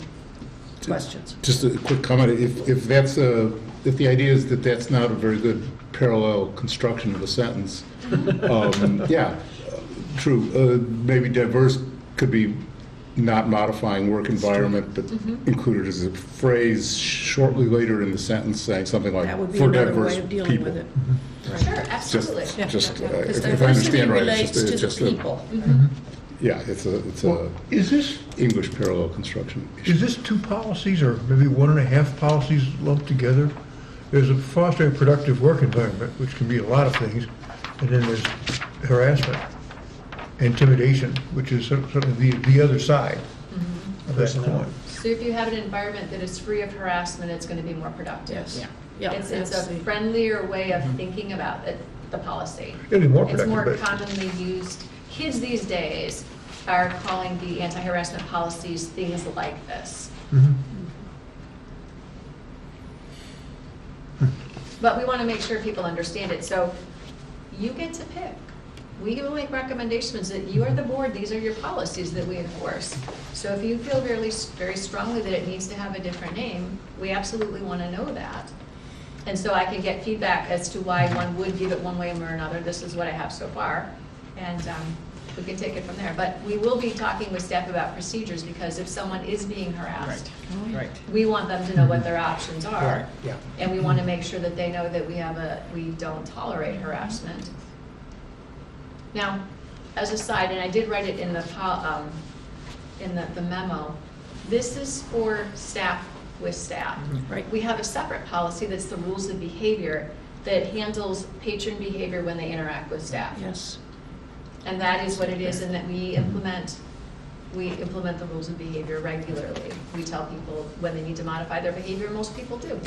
questions. Just a quick comment, if the idea is that that's not a very good parallel construction of a sentence, yeah, true, maybe diverse could be not modifying work environment, but included as a phrase shortly later in the sentence saying something like, That would be for another diverse way of dealing people. with it. Sure, Just, absolutely. Yeah. just, Because if I diversity understand right, relates it's to just the a, people. yeah, it's Well, a is this, English parallel construction issue. is this two policies or maybe 1.5 policies lumped together? There's a fostering a productive work environment, which can be a lot of things, and then there's harassment, intimidation, which is sort of the other side of that coin. So if you have an environment that is free of harassment, it's going to be more productive. Yes. Yeah, It's that's a the- friendlier way of thinking about it, the policy. It'll be more It's productive, more but commonly used. Kids these days are calling the anti-harassment policies things like this. Mhm. But we want to make sure people understand it, so you get to pick. We will make recommendations that you are the board, these are your policies that we enforce. So if you feel very strongly that it needs to have a different name, we absolutely want to know that. And so I can get feedback as to why one would give it one way or another. This is what I have so far. And we can take it from there. But we will be talking with staff about procedures, because if someone is being harassed, Right. we want them to know what their options are. Right, yeah. And we want to make sure that they know that we don't tolerate harassment. Now, as a side, and I did write it in the memo, this is for staff with staff. Right. We have a separate policy that's the rules of behavior that handles patron behavior when they interact with staff. Yes. And that is what it is, and that we implement the rules of behavior regularly. We tell people when they need to modify their behavior, most people do.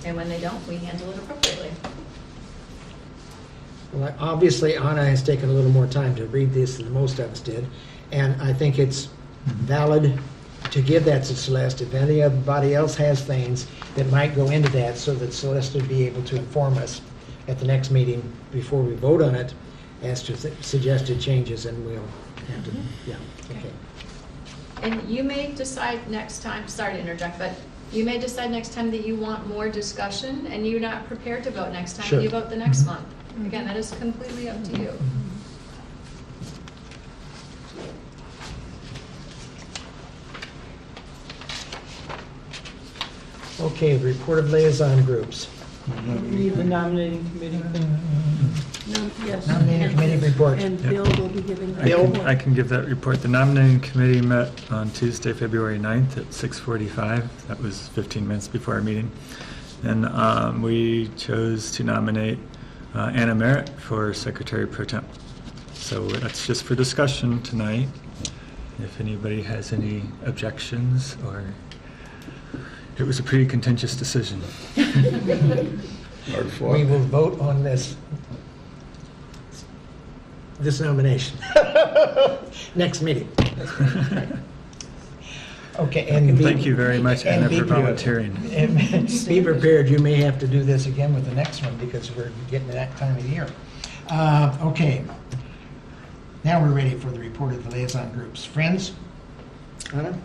And when they don't, we handle it appropriately. Well, obviously, Anna has taken a little more time to read this than most of us did, and I think it's valid to give that to Celeste. If anybody else has things that might go into that, so that Celeste would be able to inform us at the next meeting before we vote on it as to suggested changes, and we'll have to, yeah, okay. And you may decide next time, sorry to interject, but you may decide next time that you want more discussion and you're not prepared to vote next time, Sure. you vote the next month. Again, that is completely up to you. Okay, report of liaison groups. The nominating committee thing. Yes. Nominating And- committee report. And Yep. Bill will be giving the Bill? report. I can give that report. The nominating committee met on Tuesday, February 9th at 6:45. That was 15 minutes before our meeting. And we chose to nominate Anna Merritt for Secretary Pro Tem. So that's just for discussion tonight. If anybody has any objections or It was a pretty contentious decision. Hard fought. We will vote on this nomination. Next meeting. Okay, and Thank you very much, Anna, be for prepared. volunteering. And be prepared, you may have to do this again with the next one because we're getting to that time of year. Okay, now we're ready for the report of the liaison groups. Friends? Anna?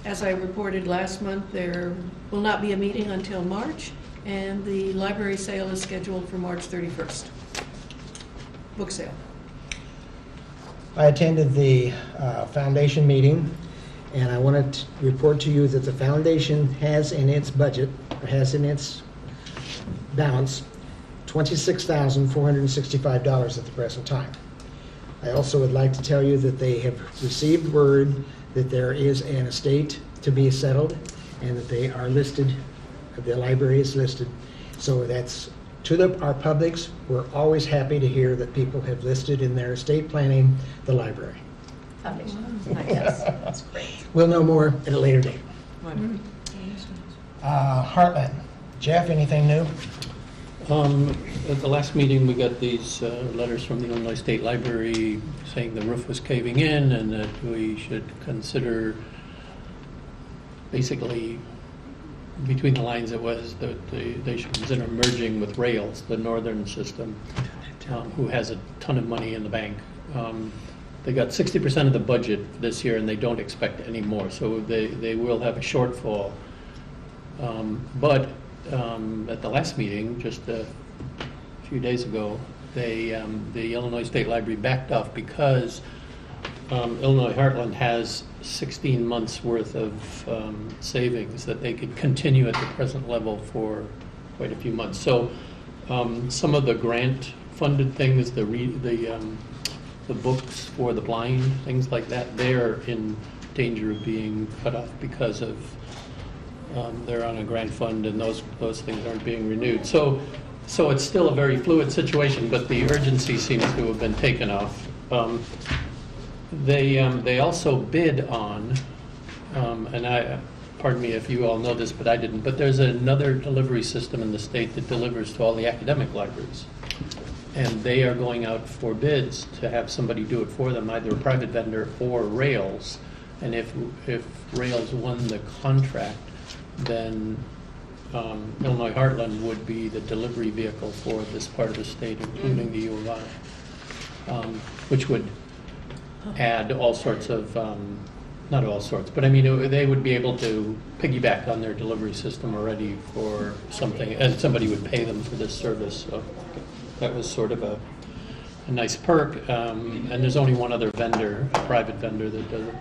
As I reported last month, there will not be a meeting until March, and the library sale is scheduled for March 31st. Book sale. I attended the foundation meeting, and I want to report to you that the foundation has in its budget, or has in its balance, $26,465 at the present time. I also would like to tell you that they have received word that there is an estate to be settled, and that they are listed, the library is listed. So that's to our publics. We're always happy to hear that people have listed in their estate planning the library. Foundation. Yes, that's great. We'll know more at a later date. Wonderful. Heartland. Jeff, anything new? At the last meeting, we got these letters from the Illinois State Library saying the roof was caving in and that we should consider, basically, between the lines it was that they should consider merging with Rails, the northern system, who has a ton of money in the bank. They got 60% of the budget this year and they don't expect any more, so they will have a shortfall. But at the last meeting, just a few days ago, the Illinois State Library backed off because Illinois Heartland has 16 months worth of savings that they could continue at the present level for quite a few months. So some of the grant-funded things, the books for the blind, things like that, they're in danger of being cut off because of they're on a grant fund and those things aren't being renewed. So it's still a very fluid situation, but the urgency seems to have been taken off. They also bid on, and pardon me if you all know this, but I didn't, but there's another delivery system in the state that delivers to all the academic libraries. And they are going out for bids to have somebody do it for them, either a private vendor or Rails. And if Rails won the contract, then Illinois Heartland would be the delivery vehicle for this part of the state, including the U of I, which would add all sorts of, not all sorts, but I mean, they would be able to piggyback on their delivery system already for something, and somebody would pay them for this service. So that was sort of a nice perk, and there's only one other vendor, a private vendor that does it.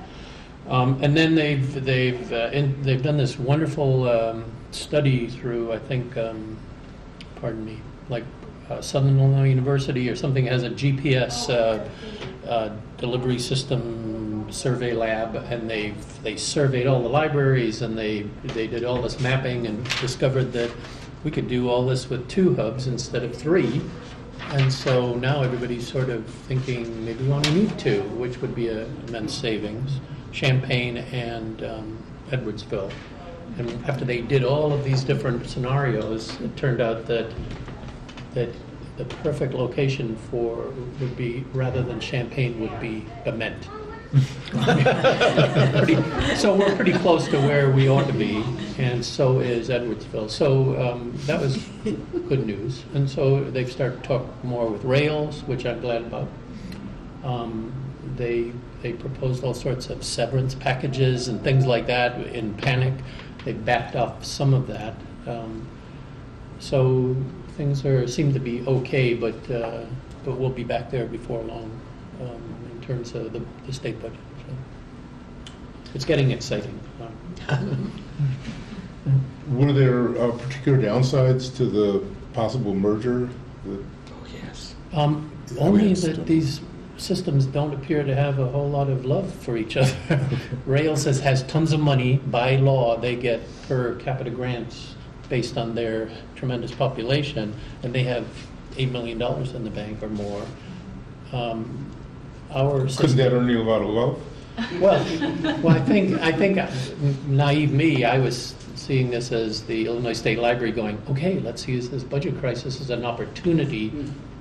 And then they've done this wonderful study through, I think, pardon me, like Southern Illinois University or something has a GPS delivery system survey lab, and they surveyed all the libraries and they did all this mapping and discovered that we could do all this with 2 hubs instead of 3. And so now everybody's sort of thinking maybe we only need 2, which would be an immense savings. Champaign and Edwardsville. And after they did all of these different scenarios, it turned out that the perfect location would be, rather than Champaign, would be Bement. So we're pretty close to where we ought to be, and so is Edwardsville. So that was good news. And so they've started to talk more with Rails, which I'm glad about. They proposed all sorts of severance packages and things like that in panic. They backed off some of that. So things seem to be okay, but we'll be back there before long in terms of the state budget. So it's getting exciting. Were there particular downsides to the possible merger? Yes. Only that these systems don't appear to have a whole lot of love for each other. Rails has tons of money. By law, they get per capita grants based on their tremendous population, and they have $8 million in the bank or more. Our Couldn't system, that earn you a lot of love? Well, I think naive me, I was seeing this as the Illinois State Library going, okay, let's use this budget crisis as an opportunity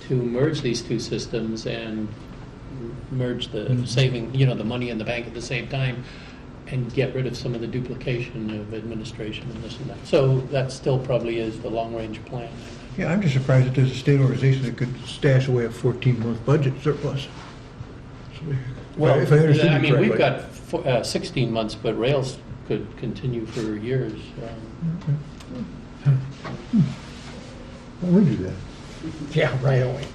to merge these two systems and merge the saving, the money in the bank at the same time and get rid of some of the duplication of administration and this and that. So that still probably is the long-range plan. Yeah, I'm just surprised that there's a state organization that could stash away a 14-month budget surplus. Well, if I understood you I mean, we've correctly. got 16 months, but rails could continue for years. Well, we do that. Yeah, right away.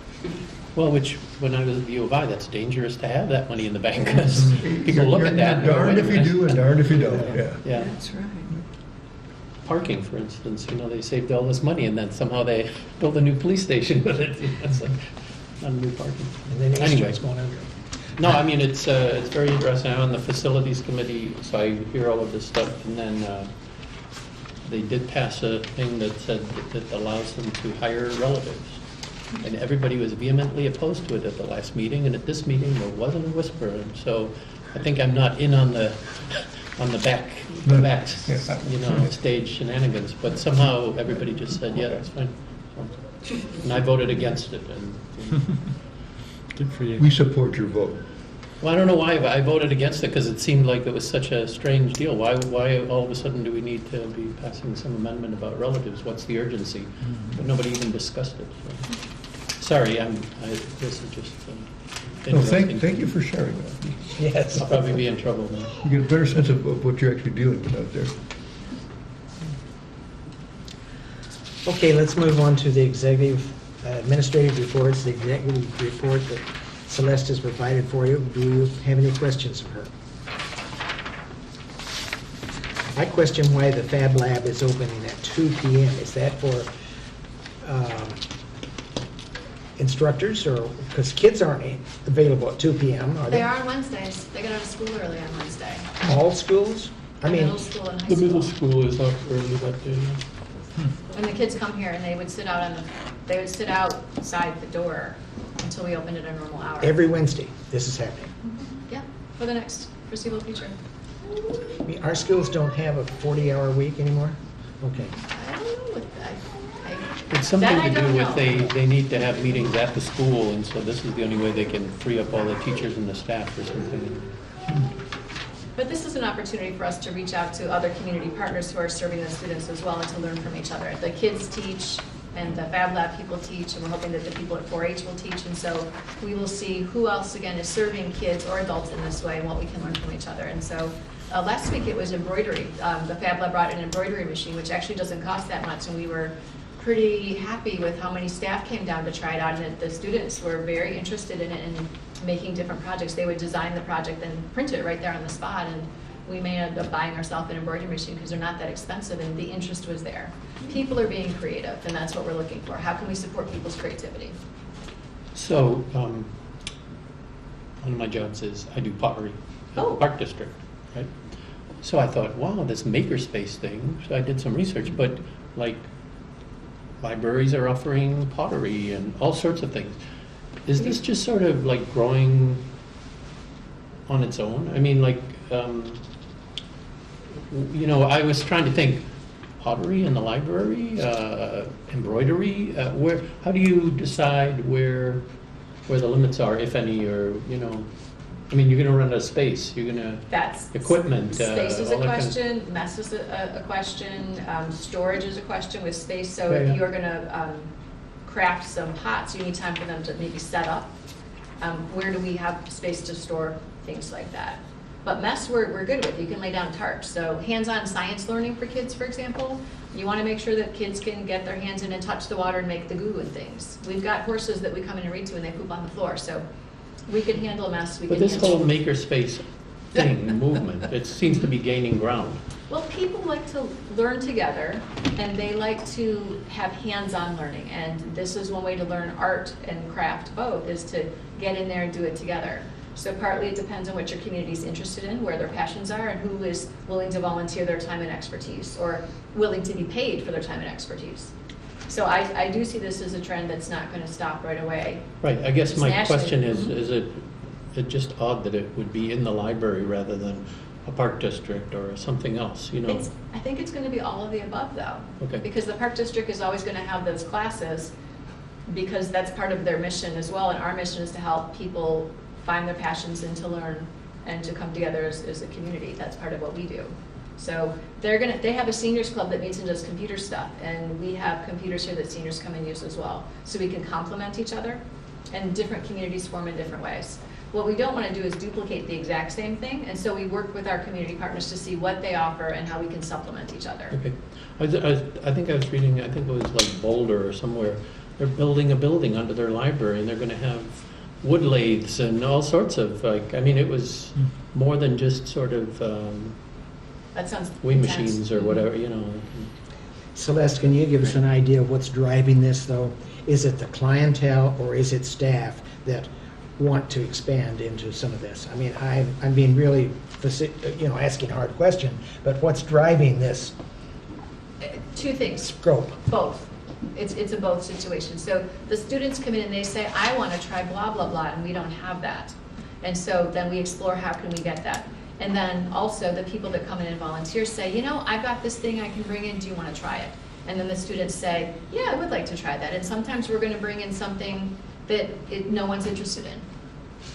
Well, which, when I was at the U of I, that's dangerous to have that money in the bank, because people look at that. and go, Darned "Wait a if you minute." do and darned if you don't, yeah. Yeah. That's right. Parking, for instance, they saved all this money, and then somehow they built a new police station with it. It's like, not a new parking. And then Anyway. Eastern's going under. No, I mean, it's very interesting. I'm on the facilities committee, so I hear all of this stuff, and then they did pass a thing that said that allows them to hire relatives. And everybody was vehemently opposed to it at the last meeting, and at this meeting, there wasn't a whisper. And so I think I'm not in on the back stage shenanigans, but somehow everybody just said, yeah, that's fine. So, and I voted against it. And Good for you. We support your vote. well, I don't know why, but I voted against it because it seemed like it was such a strange deal. Why all of a sudden do we need to be passing some amendment about relatives? What's the urgency? But nobody even discussed it. So. Sorry, this is just No, interesting. thank you for sharing that. Yes. I'll probably be in trouble now. You get a better sense of what you're actually dealing with out there. Okay, let's move on to the administrative reports, the executive report that Celeste has provided for you. Do you have any questions of her? I question why the Fab Lab is opening at 2 p.m. Is that for instructors, or because kids aren't available at 2 p.m., are They they? are on Wednesdays. They get out of school early on Wednesday. All schools? I mean, Middle school and high The school. middle school is up early that day. And the kids come here and they would sit outside the door until we opened it a normal hour. every Wednesday this is happening. Yeah, for the next foreseeable future. I mean, our schools don't have a 40-hour week anymore? Okay. I don't know what that. It's something That I to do don't with know. they need to have meetings at the school, and so this is the only way they can free up all the teachers and the staff or something. But this is an opportunity for us to reach out to other community partners who are serving the students as well and to learn from each other. The kids teach and the Fab Lab people teach, and we're hoping that the people at 4-H will teach. And so we will see who else, again, is serving kids or adults in this way and what we can learn from each other. And so last week it was embroidery. The Fab Lab brought an embroidery machine, which actually doesn't cost that much, and we were pretty happy with how many staff came down to try it out, and the students were very interested in it and making different projects. They would design the project and print it right there on the spot, and we may end up buying ourselves an embroidery machine because they're not that expensive, and the interest was there. People are being creative, and that's what we're looking for. How can we support people's creativity? So one of my jobs is I do pottery in the Oh. Park District, right? So I thought, wow, this makerspace thing. So I did some research, but like libraries are offering pottery and all sorts of things. Is this just sort of like growing on its own? I mean, like, I was trying to think, pottery in the library, embroidery, how do you decide where the limits are, if any, or, I mean, you're gonna run out of space, you're gonna, That's equipment, space is a all that kind of- question, mess is a question, storage is a question with space. So Yeah, if yeah. you're gonna craft some pots, you need time for them to maybe set up. Where do we have space to store things like that? But mess we're good with. You can lay down tarps. So hands-on science learning for kids, for example, you want to make sure that kids can get their hands in and touch the water and make the goo and things. We've got horses that we come in and read to and they poop on the floor. So we can handle a mess. but this whole makerspace thing, movement, it seems to be gaining ground. Well, people like to learn together, and they like to have hands-on learning. And this is one way to learn art and craft both, is to get in there and do it together. So partly it depends on what your community is interested in, where their passions are, and who is willing to volunteer their time and expertise, or willing to be paid for their time and expertise. So I do see this as a trend that's not going to stop right away. Right, I guess my Nationally. question is it's just odd that it would be in the library rather than a park district or something else, you know? I think it's going to be all of the above, though. Okay. Because the Park District is always going to have those classes, because that's part of their mission as well, and our mission is to help people find their passions and to learn and to come together as a community. That's part of what we do. So they have a seniors club that meets and does computer stuff, and we have computers here that seniors come and use as well. So we can complement each other, and different communities form in different ways. What we don't want to do is duplicate the exact same thing, and so we work with our community partners to see what they offer and how we can supplement each other. Okay. I think I was reading, I think it was like Boulder or somewhere, they're building a building under their library, and they're going to have wood lathes and all sorts of, like, I mean, it was more than just sort of That sounds wing intense. machines or whatever, you know. Celeste, can you give us an idea of what's driving this, though? Is it the clientele or is it staff that want to expand into some of this? I mean, I'm being really, asking a hard question, but what's driving this Two things. scope? Both. It's a both situation. So the students come in and they say, I want to try blah, blah, blah, and we don't have that. And so then we explore how can we get that. And then also the people that come in and volunteer say, you know, I've got this thing I can bring in, do you want to try it? And then the students say, yeah, I would like to try that. And sometimes we're going to bring in something that no one's interested in.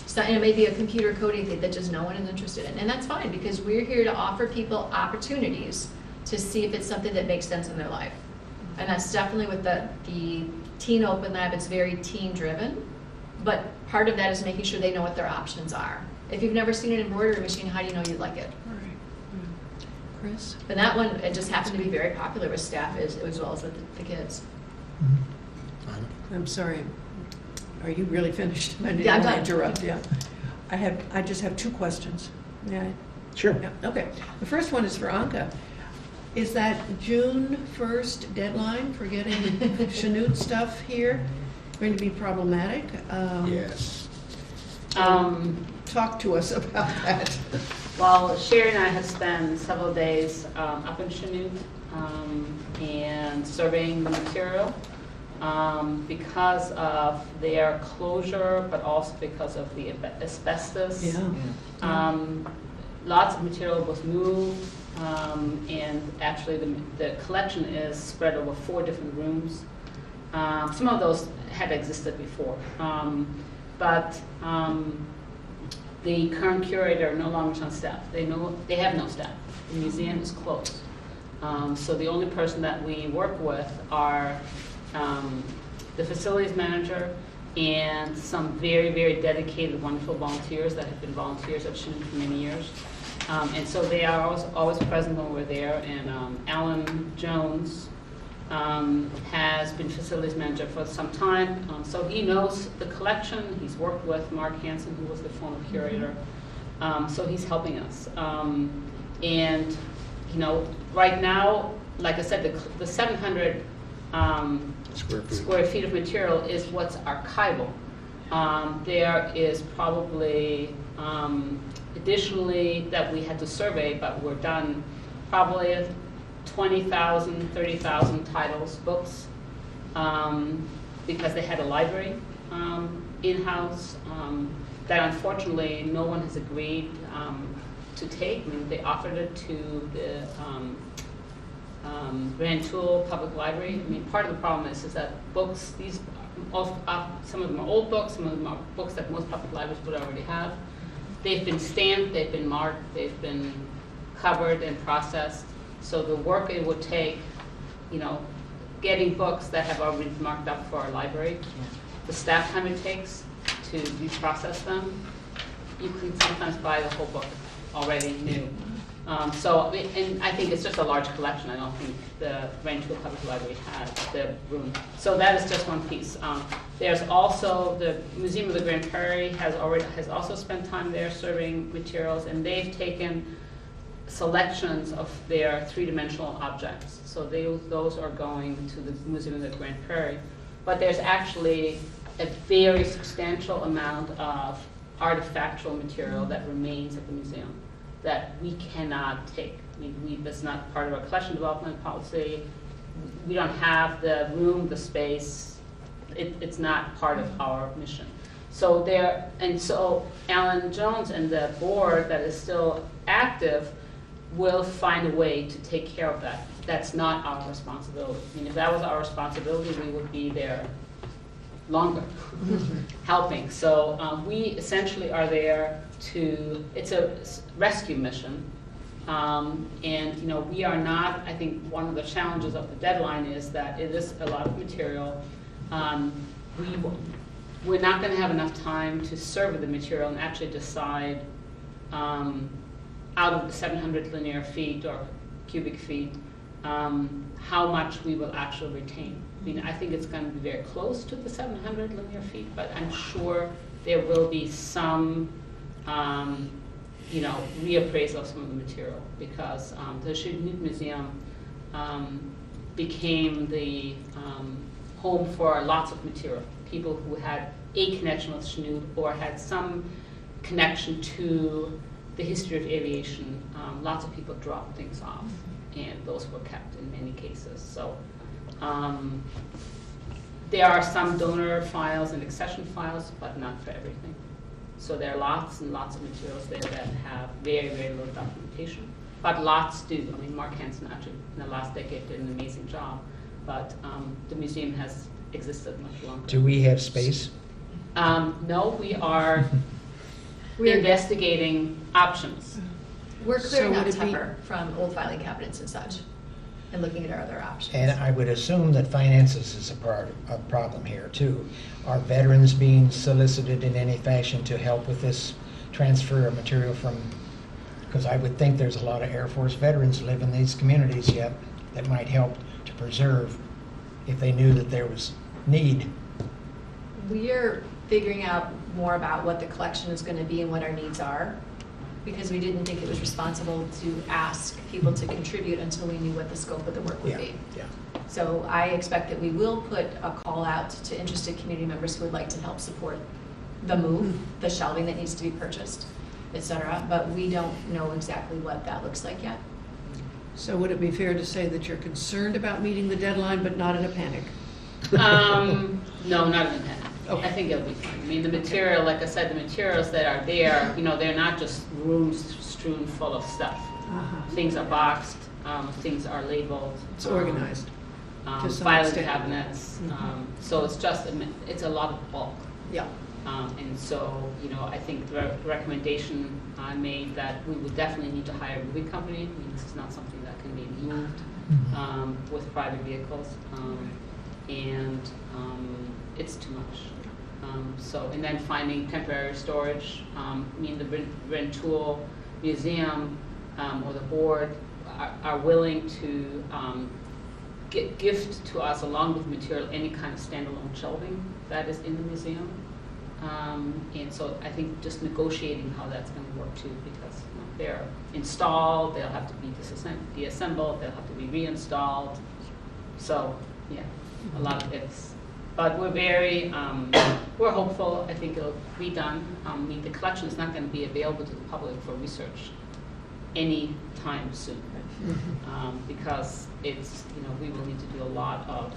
So, and it may be a computer coding thing that just no one is interested in. And that's fine, because we're here to offer people opportunities to see if it's something that makes sense in their life. And that's definitely with the Teen Open Lab, it's very teen driven, but part of that is making sure they know what their options are. If you've never seen an embroidery machine, how do you know you'd like it? All right. Chris? And that one, it just happened to be very popular with staff as well as with the kids. I'm sorry. Are you really finished? I didn't Yeah, I'm want to done. interrupt, yeah. I just have two questions. Yeah. Sure. Yeah, okay. The first one is for Anka. Is that June 1st deadline for getting Chanute stuff here going to be problematic? Yes. Talk to us about that. Well, Sherry and I have spent several days up in Chanute and surveying the material because of their closure, but also because of the asbestos. Yeah. Lots of material was moved, and actually the collection is spread over 4 different rooms. Some of those had existed before, but the current curator no longer is on staff. They have no staff. The museum is closed. So the only person that we work with are the facilities manager and some very, very dedicated, wonderful volunteers that have been volunteers at Chanute for many years. And so they are always present when we're there. And Alan Jones has been facilities manager for some time. So he knows the collection. He's worked with Mark Hansen, who was the former curator. So he's helping us. And, you know, right now, like I said, the 700 square feet of material is what's archival. There is probably additionally that we had to survey, but we're done, probably 20,000, 30,000 titles, books, because they had a library in-house that unfortunately no one has agreed to take. I mean, they offered it to the Rantoul Public Library. I mean, part of the problem is that books, some of them are old books, some of them are books that most public libraries would already have. They've been stamped, they've been marked, they've been covered and processed. So the work it would take, you know, getting books that have already been marked up for our library, the staff time it takes to reprocess them, you can sometimes buy the whole book already new. And I think it's just a large collection. I don't think the Rantoul Public Library has the room. So that is just one piece. There's also the Museum of the Grand Prairie has also spent time there surveying materials, and they've taken selections of their 3-dimensional objects. So those are going to the Museum of the Grand Prairie. But there's actually a very substantial amount of artifactual material that remains at the museum that we cannot take. I mean, that's not part of our collection development policy. We don't have the room, the space. It's not part of our mission. So there, and so Alan Jones and the board that is still active will find a way to take care of that. That's not our responsibility. I mean, if that was our responsibility, we would be there longer, helping. So we essentially are there to, it's a rescue mission. And you know, we are not, I think one of the challenges of the deadline is that it is a lot of material. We're not going to have enough time to survey the material and actually decide out of the 700 linear feet or cubic feet how much we will actually retain. I mean, I think it's going to be very close to the 700 linear feet, but I'm sure there will be some you know, reappraisal of some of the material, because the Shinut Museum became the home for lots of material. People who had a connection with Shinut or had some connection to the history of aviation, lots of people dropped things off, and those were kept in many cases. So there are some donor files and accession files, but not for everything. So there are lots and lots of materials there that have very, very little documentation, but lots do. I mean, Mark Hansen actually in the last decade did an amazing job, but the museum has existed much longer. Do we have space? No, we are investigating options. We're clearing So out would it be- Tupper from old filing cabinets and such, and looking at our other options. And I would assume that finances is a problem here too. Are veterans being solicited in any fashion to help with this transfer of material from, because I would think there's a lot of Air Force veterans live in these communities yet that might help to preserve if they knew that there was need. We're figuring out more about what the collection is going to be and what our needs are, because we didn't think it was responsible to ask people to contribute until we knew what the scope of the work would Yeah, be. yeah. So I expect that we will put a call out to interested community members who would like to help support the move, the shelving that needs to be purchased, et cetera, but we don't know exactly what that looks like yet. So would it be fair to say that you're concerned about meeting the deadline, but not in a panic? No, not in a panic. Okay. I think it'll be fine. I mean, the material, like I said, the materials that are there, you know, they're not just rooms strewn full of stuff. Things are boxed, things are labeled. It's organized to some Filing extent. cabinets. So it's just, it's a lot of bulk. Yeah. And so, you know, I think the recommendation I made that we would definitely need to hire a moving company. I mean, this is not something that can be moved with private vehicles. And it's too much. So, and then finding temporary storage. I mean, the Rentoul Museum or the board are willing to gift to us, along with material, any kind of standalone shelving that is in the museum. And so I think just negotiating how that's going to work too, because you know, they're installed, they'll have to be deassembled, they'll have to be reinstalled. So, yeah, a lot of ifs. But we're very, we're hopeful. I think it'll be done. I mean, the collection is not going to be available to the public for research any time soon, because it's, you know, we will need to do a lot of,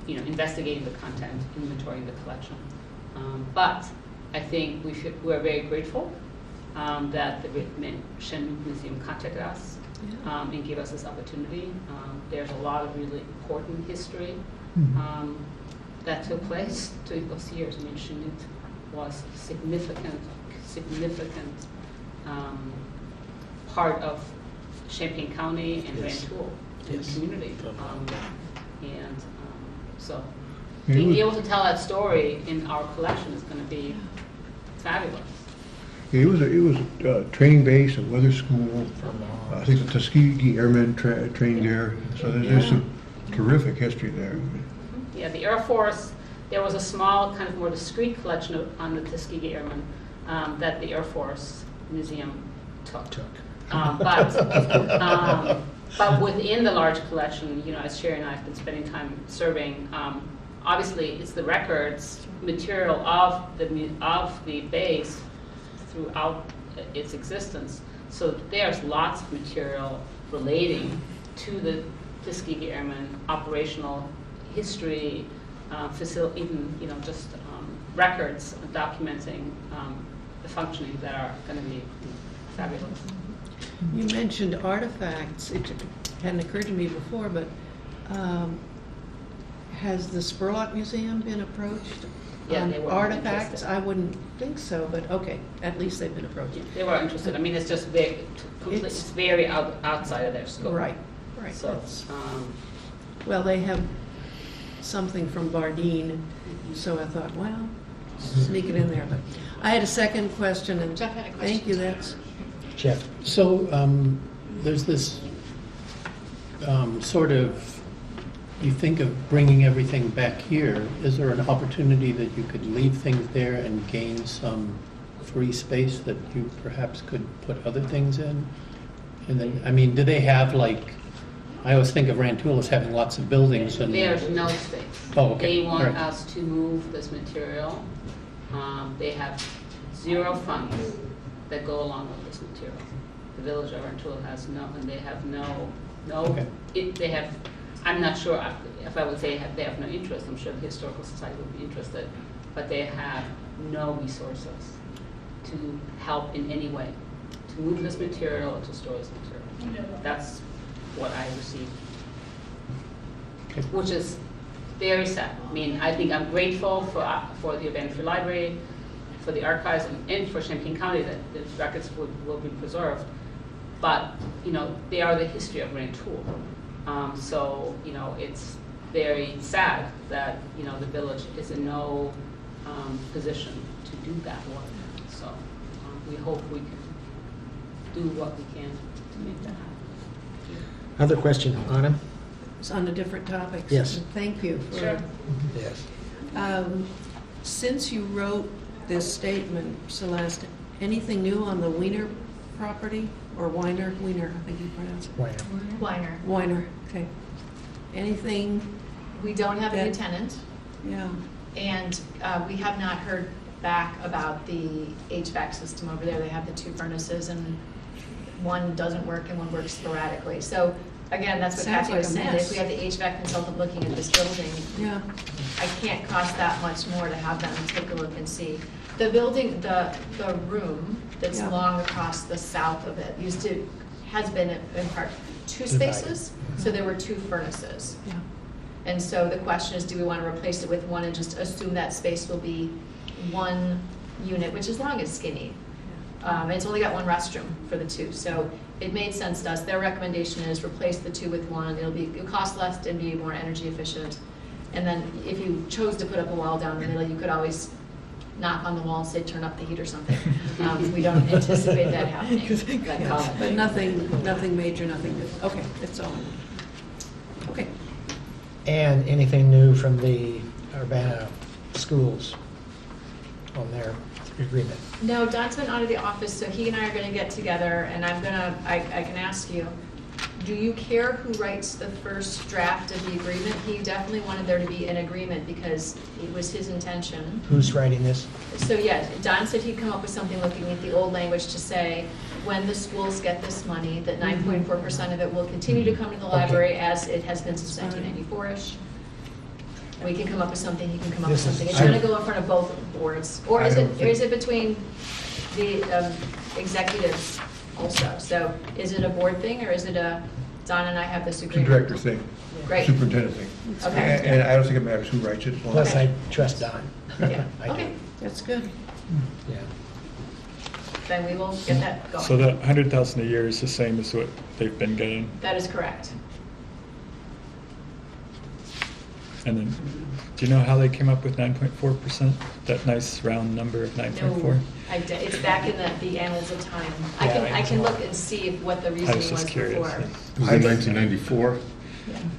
you know, investigating the content, inventorying the collection. But I think we're very grateful that the Shinut Museum contacted us and gave us this opportunity. There's a lot of really important history that took place during those years. I mean, Shinut was a significant part of Champaign County and Rantoul in the community. And so being able to tell that story in our collection is going to be fabulous. It was a training base, a weather school. I think the Tuskegee Airmen trained there. So there's some terrific history there. Yeah, the Air Force, there was a small, kind of more discreet collection on the Tuskegee Airmen that the Air Force Museum took. But within the large collection, you know, as Sherry and I have been spending time surveying, obviously it's the records material of the base throughout its existence. So there's lots of material relating to the Tuskegee Airmen operational history, even, just records documenting the functioning that are going to be fabulous. You mentioned artifacts. It hadn't occurred to me before, but has the Spurlock Museum been approached Yeah, on they were artifacts? interested. I wouldn't think so, but okay, at least they've been approached. They were interested. I mean, it's just very, it's very outside of their scope. Right, right. So, That's- Well, they have something from Bardeen, so I thought, well, sneak it in there. But I had a second question, and Jeff had a thank you, question. that's, Jeff? So there's this sort of, you think of bringing everything back here. Is there an opportunity that you could leave things there and gain some free space that you perhaps could put other things in? And then, I mean, do they have like, I always think of Rantoul as having lots of buildings and... there's no space. Oh, okay. They want All right. us to move this material. They have 0 funds that go along with this material. The village of Rantoul has no, and they have no, Okay. they have, I'm not sure if I would say they have no interest. I'm sure the Historical Society would be interested, but they have no resources to help in any way, to move this material or to store this material. That's what I received, Okay. which is very sad. I mean, I think I'm grateful for the Urbana Free Library, for the archives, and for Champaign County that the records will be preserved. But, they are the history of Rantoul. So, it's very sad that, the village is in no position to do that work. So we hope we can do what we can to make that happen. Other question, Anna? it's on a different topic. so Yes. Thank you for... Sure. Yes. Since you wrote this statement, Celeste, anything new on the Weiner property? Or Weiner, I think you pronounce it. Why? Weiner. Weiner, okay. Anything, We don't have a new That- tenant, yeah, and we have not heard back about the HVAC system over there. They have the 2 furnaces, and one doesn't work and one works sporadically. So again, that's what Sounds Kathy was like a saying. mess. If we have the HVAC consultant looking at this building, yeah. I can't cost that much more to have them take a look and see. The building, the room that's Yeah. long across the south of it has been in part 2 Divided. spaces, so there were 2 furnaces. Yeah. And so the question is, do we want to replace it with one and just assume that space will be 1 unit, which is long and skinny. It's only got 1 restroom for the 2, so it made sense to us. Their recommendation is replace the 2 with 1. It'll cost less and be more energy efficient. And then if you chose to put up a wall down the middle, you could always knock on the wall and say, turn up the heat or something. We don't anticipate that happening. But nothing major, nothing new. Okay, that's all. Okay. And anything new from the Urbana schools on their agreement? No, Don's been out of the office, so he and I are gonna get together, and I can ask you, do you care who writes the first draft of the agreement? He definitely wanted there to be an agreement because it was his intention. Who's writing this? So yeah, Don said he'd come up with something looking at the old language to say, when the schools get this money, that 9.4% of it will continue to come to the library as it has been since 1994-ish. We can come up with something, he can come up with This is- something. It's gonna go in front of both boards. Or I is don't it between the executives also? So is it a board thing, or is it a, Don and I have this It's a agreement? director thing, Great. superintendent thing. Okay. And I don't think it matters who writes it. as long Plus, as- I trust Don. Yeah, I do. okay, That's good. Yeah. then we will get that going. So that 100,000 a year is the same as what they've been getting? That is correct. And then, do you know how they came up with 9.4%? That nice round number of 9.4? No, it's back in the annals of time. I Yeah, can look and see what the I was reasoning was just curious. before. It was in 1994.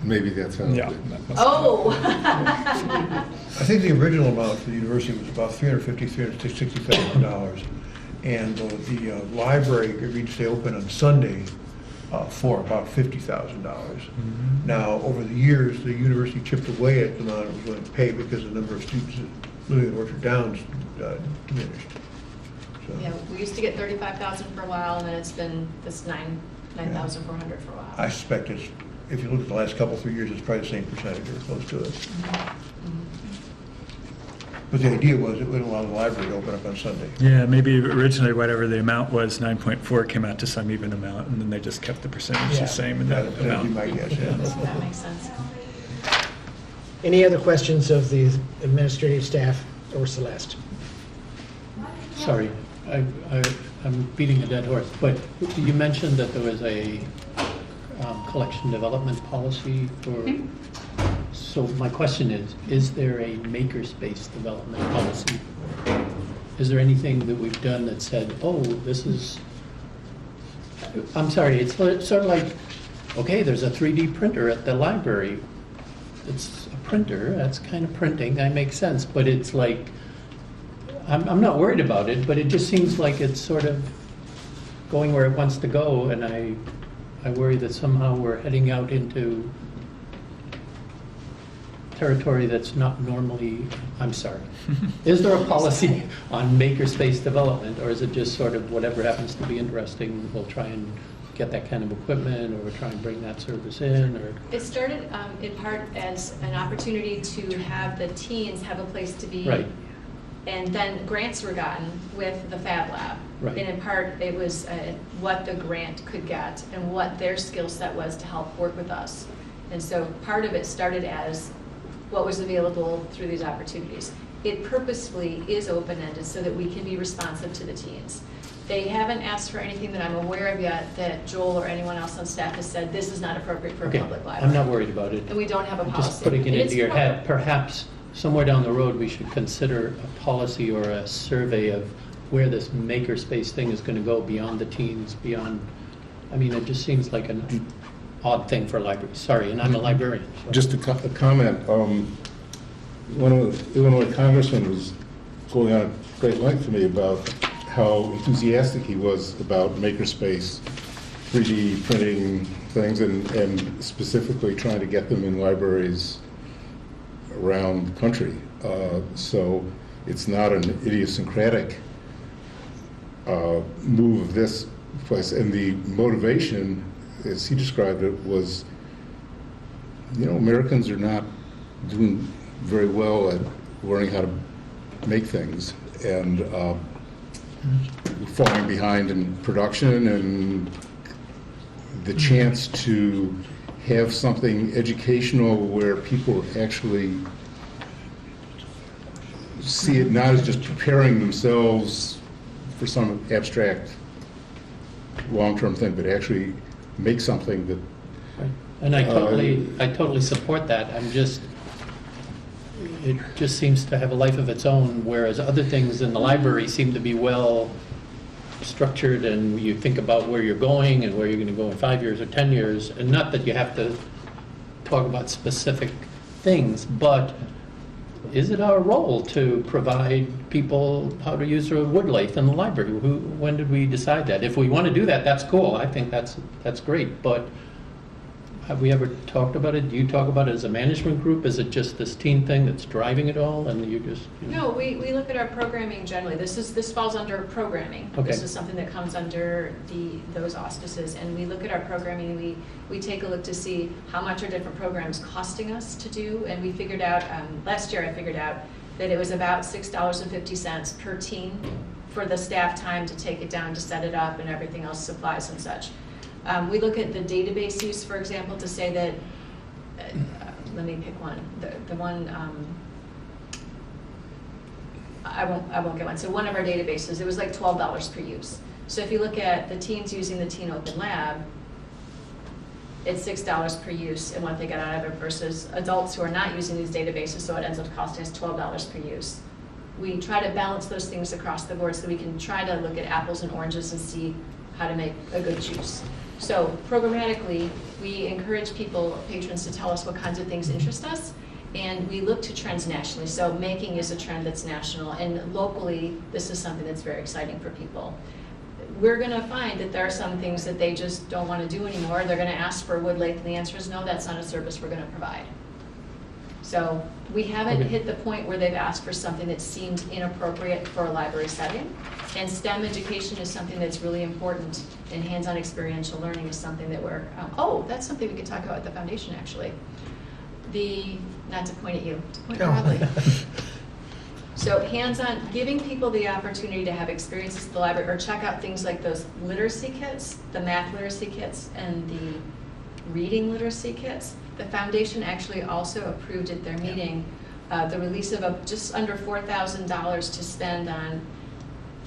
Maybe that's how. Yeah. it- that must be- Oh! I think the original amount for the university was about $360,000. And the library agreed to stay open on Sunday for about $50,000. Mhm. Now, over the years, the university chipped away at the amount it was willing to pay because the number of students living in Orchard Downs diminished. So- Yeah, we used to get 35,000 for a while, and then it's been this 9,400 for a while. I suspect it's, if you look at the last couple, 3 years, it's probably the same percentage or close to it. But the idea was it would allow the library to open up on Sunday. Yeah, maybe originally whatever the amount was, 9.4 came out to some even amount, and then they just kept the percentage Yeah. the same in that That'd be amount. my guess, yeah. That makes sense. Any other questions of the administrative staff or Celeste? Sorry, I'm beating a dead horse, but you mentioned that there was a collection development policy for, so my question is there a makerspace development policy? Is there anything that we've done that said, oh, this is, I'm sorry, it's sort of like, okay, there's a 3D printer at the library. It's a printer, that's kind of printing, that makes sense, but it's like, I'm not worried about it, but it just seems like it's sort of going where it wants to go, and I worry that somehow we're heading out into territory that's not normally, I'm sorry. Is there a policy on makerspace development, or is it just sort of whatever happens to be interesting, we'll try and get that kind of equipment, or we'll try and bring that service in, or? It started in part as an opportunity to have the teens have a place to be. Right. And then grants were gotten with the Fab Lab. Right. And in part, it was what the grant could get and what their skill set was to help work with us. And so part of it started as what was available through these opportunities. It purposefully is open-ended so that we can be responsive to the teens. They haven't asked for anything that I'm aware of yet that Joel or anyone else on staff has said, this is not appropriate for a Okay, public library. I'm not worried about it. And we don't have a I'm policy. just putting it And into it's your head. part- Perhaps somewhere down the road, we should consider a policy or a survey of where this makerspace thing is going to go beyond the teens, beyond, I mean, it just seems like an odd thing for libraries. Sorry, and I'm a librarian. so- Just a comment. One of the Illinois congressman was going on at great length to me about how enthusiastic he was about makerspace, 3D printing things, and specifically trying to get them in libraries around the country. So it's not an idiosyncratic move of this place. And the motivation, as he described it, was, Americans are not doing very well at learning how to make things, and falling behind in production, and the chance to have something educational where people actually see it not as just preparing themselves for some abstract long-term thing, but actually make something that. Right. And I totally support that. It just seems to have a life of its own, whereas other things in the library seem to be well structured, and you think about where you're going and where you're going to go in 5 years or 10 years, and not that you have to talk about specific things, but is it our role to provide people how to use a wood lathe in the library? When did we decide that? If we want to do that, that's cool. I think that's great, but have we ever talked about it? Do you talk about it as a management group? Is it just this teen thing that's driving it all, and you just? No, we look at our programming generally. This falls under programming. Okay. This is something that comes under those auspices, and we look at our programming. We take a look to see how much are different programs costing us to do, and we figured out last year. I figured out that it was about $6.50 per teen for the staff time to take it down, to set it up, and everything else, supplies and such. We look at the database use, for example, to say that, let me pick one, the one, I won't get one. So one of our databases, it was like $12 per use. So if you look at the teens using the Teen Open Lab, it's $6 per use and what they get out of it versus adults who are not using these databases, so it ends up costing us $12 per use. We try to balance those things across the board so we can try to look at apples and oranges and see how to make a good juice. So programmatically, we encourage patrons to tell us what kinds of things interest us, and we look to trends nationally. So making is a trend that's national, and locally, this is something that's very exciting for people. We're going to find that there are some things that they just don't want to do anymore. They're going to ask for a wood lathe, and the answer is no, that's not a service we're going to provide. So we haven't hit the point where they've asked for something that seemed inappropriate for a library setting. And STEM education is something that's really important, and hands-on experiential learning is something that we're, that's something we could talk about at the foundation, actually. Not to point at you, to point No. broadly. So hands-on, giving people the opportunity to have experiences at the library or check out things like those literacy kits, the math literacy kits and the reading literacy kits. The foundation actually also approved at their meeting the release of just under $4,000 to spend on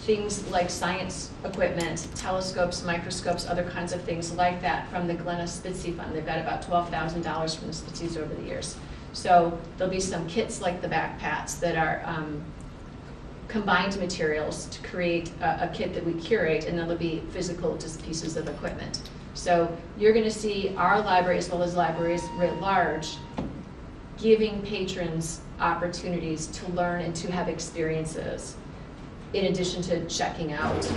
things like science equipment, telescopes, microscopes, other kinds of things like that from the Glenna Spitzy Fund. They've got about $12,000 from the Spitzys over the years. So there'll be some kits like the backpacks that are combined materials to create a kit that we curate, and then there'll be physical just pieces of equipment. So you're going to see our library, as well as libraries writ large, giving patrons opportunities to learn and to have experiences, in addition to checking out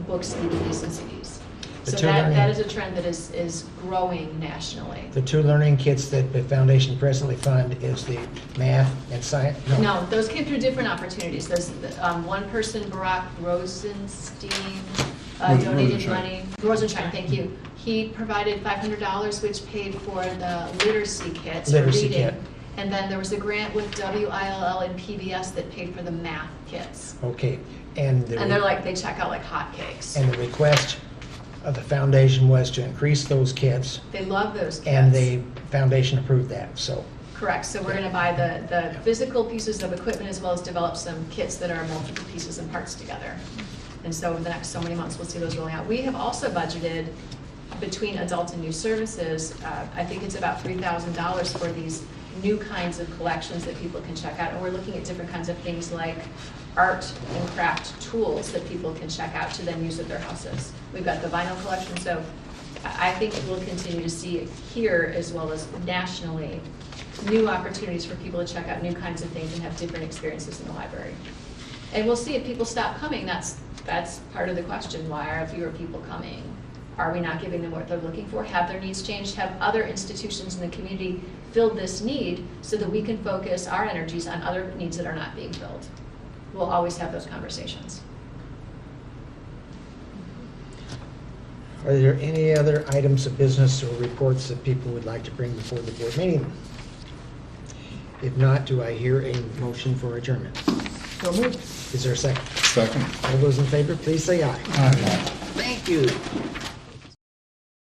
books, DVDs, and CDs. So that is a trend that is growing nationally. The two learning kits that the foundation presently fund is the math and science? No, those came through different opportunities. There's one person, Barack Rosenstein, donated money. Rosenstein, thank you. He provided $500, which paid for the literacy kits for reading. And then there was a grant with WILL and PBS that paid for the math kits. Okay. And they're like, they check out like hotcakes. And the request of the foundation was to increase those kits. They love those kits. And the foundation approved that, so. Correct. So we're going to buy the physical pieces of equipment as well as develop some kits that are multiple pieces and parts together. And so over the next so many months, we'll see those rolling out. We have also budgeted between adult and youth services, I think it's about $3,000 for these new kinds of collections that people can check out. And we're looking at different kinds of things like art and craft tools that people can check out to then use at their houses. We've got the vinyl collection, so I think we'll continue to see here as well as nationally new opportunities for people to check out new kinds of things and have different experiences in the library. And we'll see if people stop coming. That's part of the question. Why are fewer people coming? Are we not giving them what they're looking for? Have their needs changed? Have other institutions in the community filled this need so that we can focus our energies on other needs that are not being filled? We'll always have those conversations. Are there any other items of business or reports that people would like to bring before the board meeting? If not, do I hear a motion for adjournment? So moved. Is there a second? Second. All those in favor, please say aye. Aye. Thank you.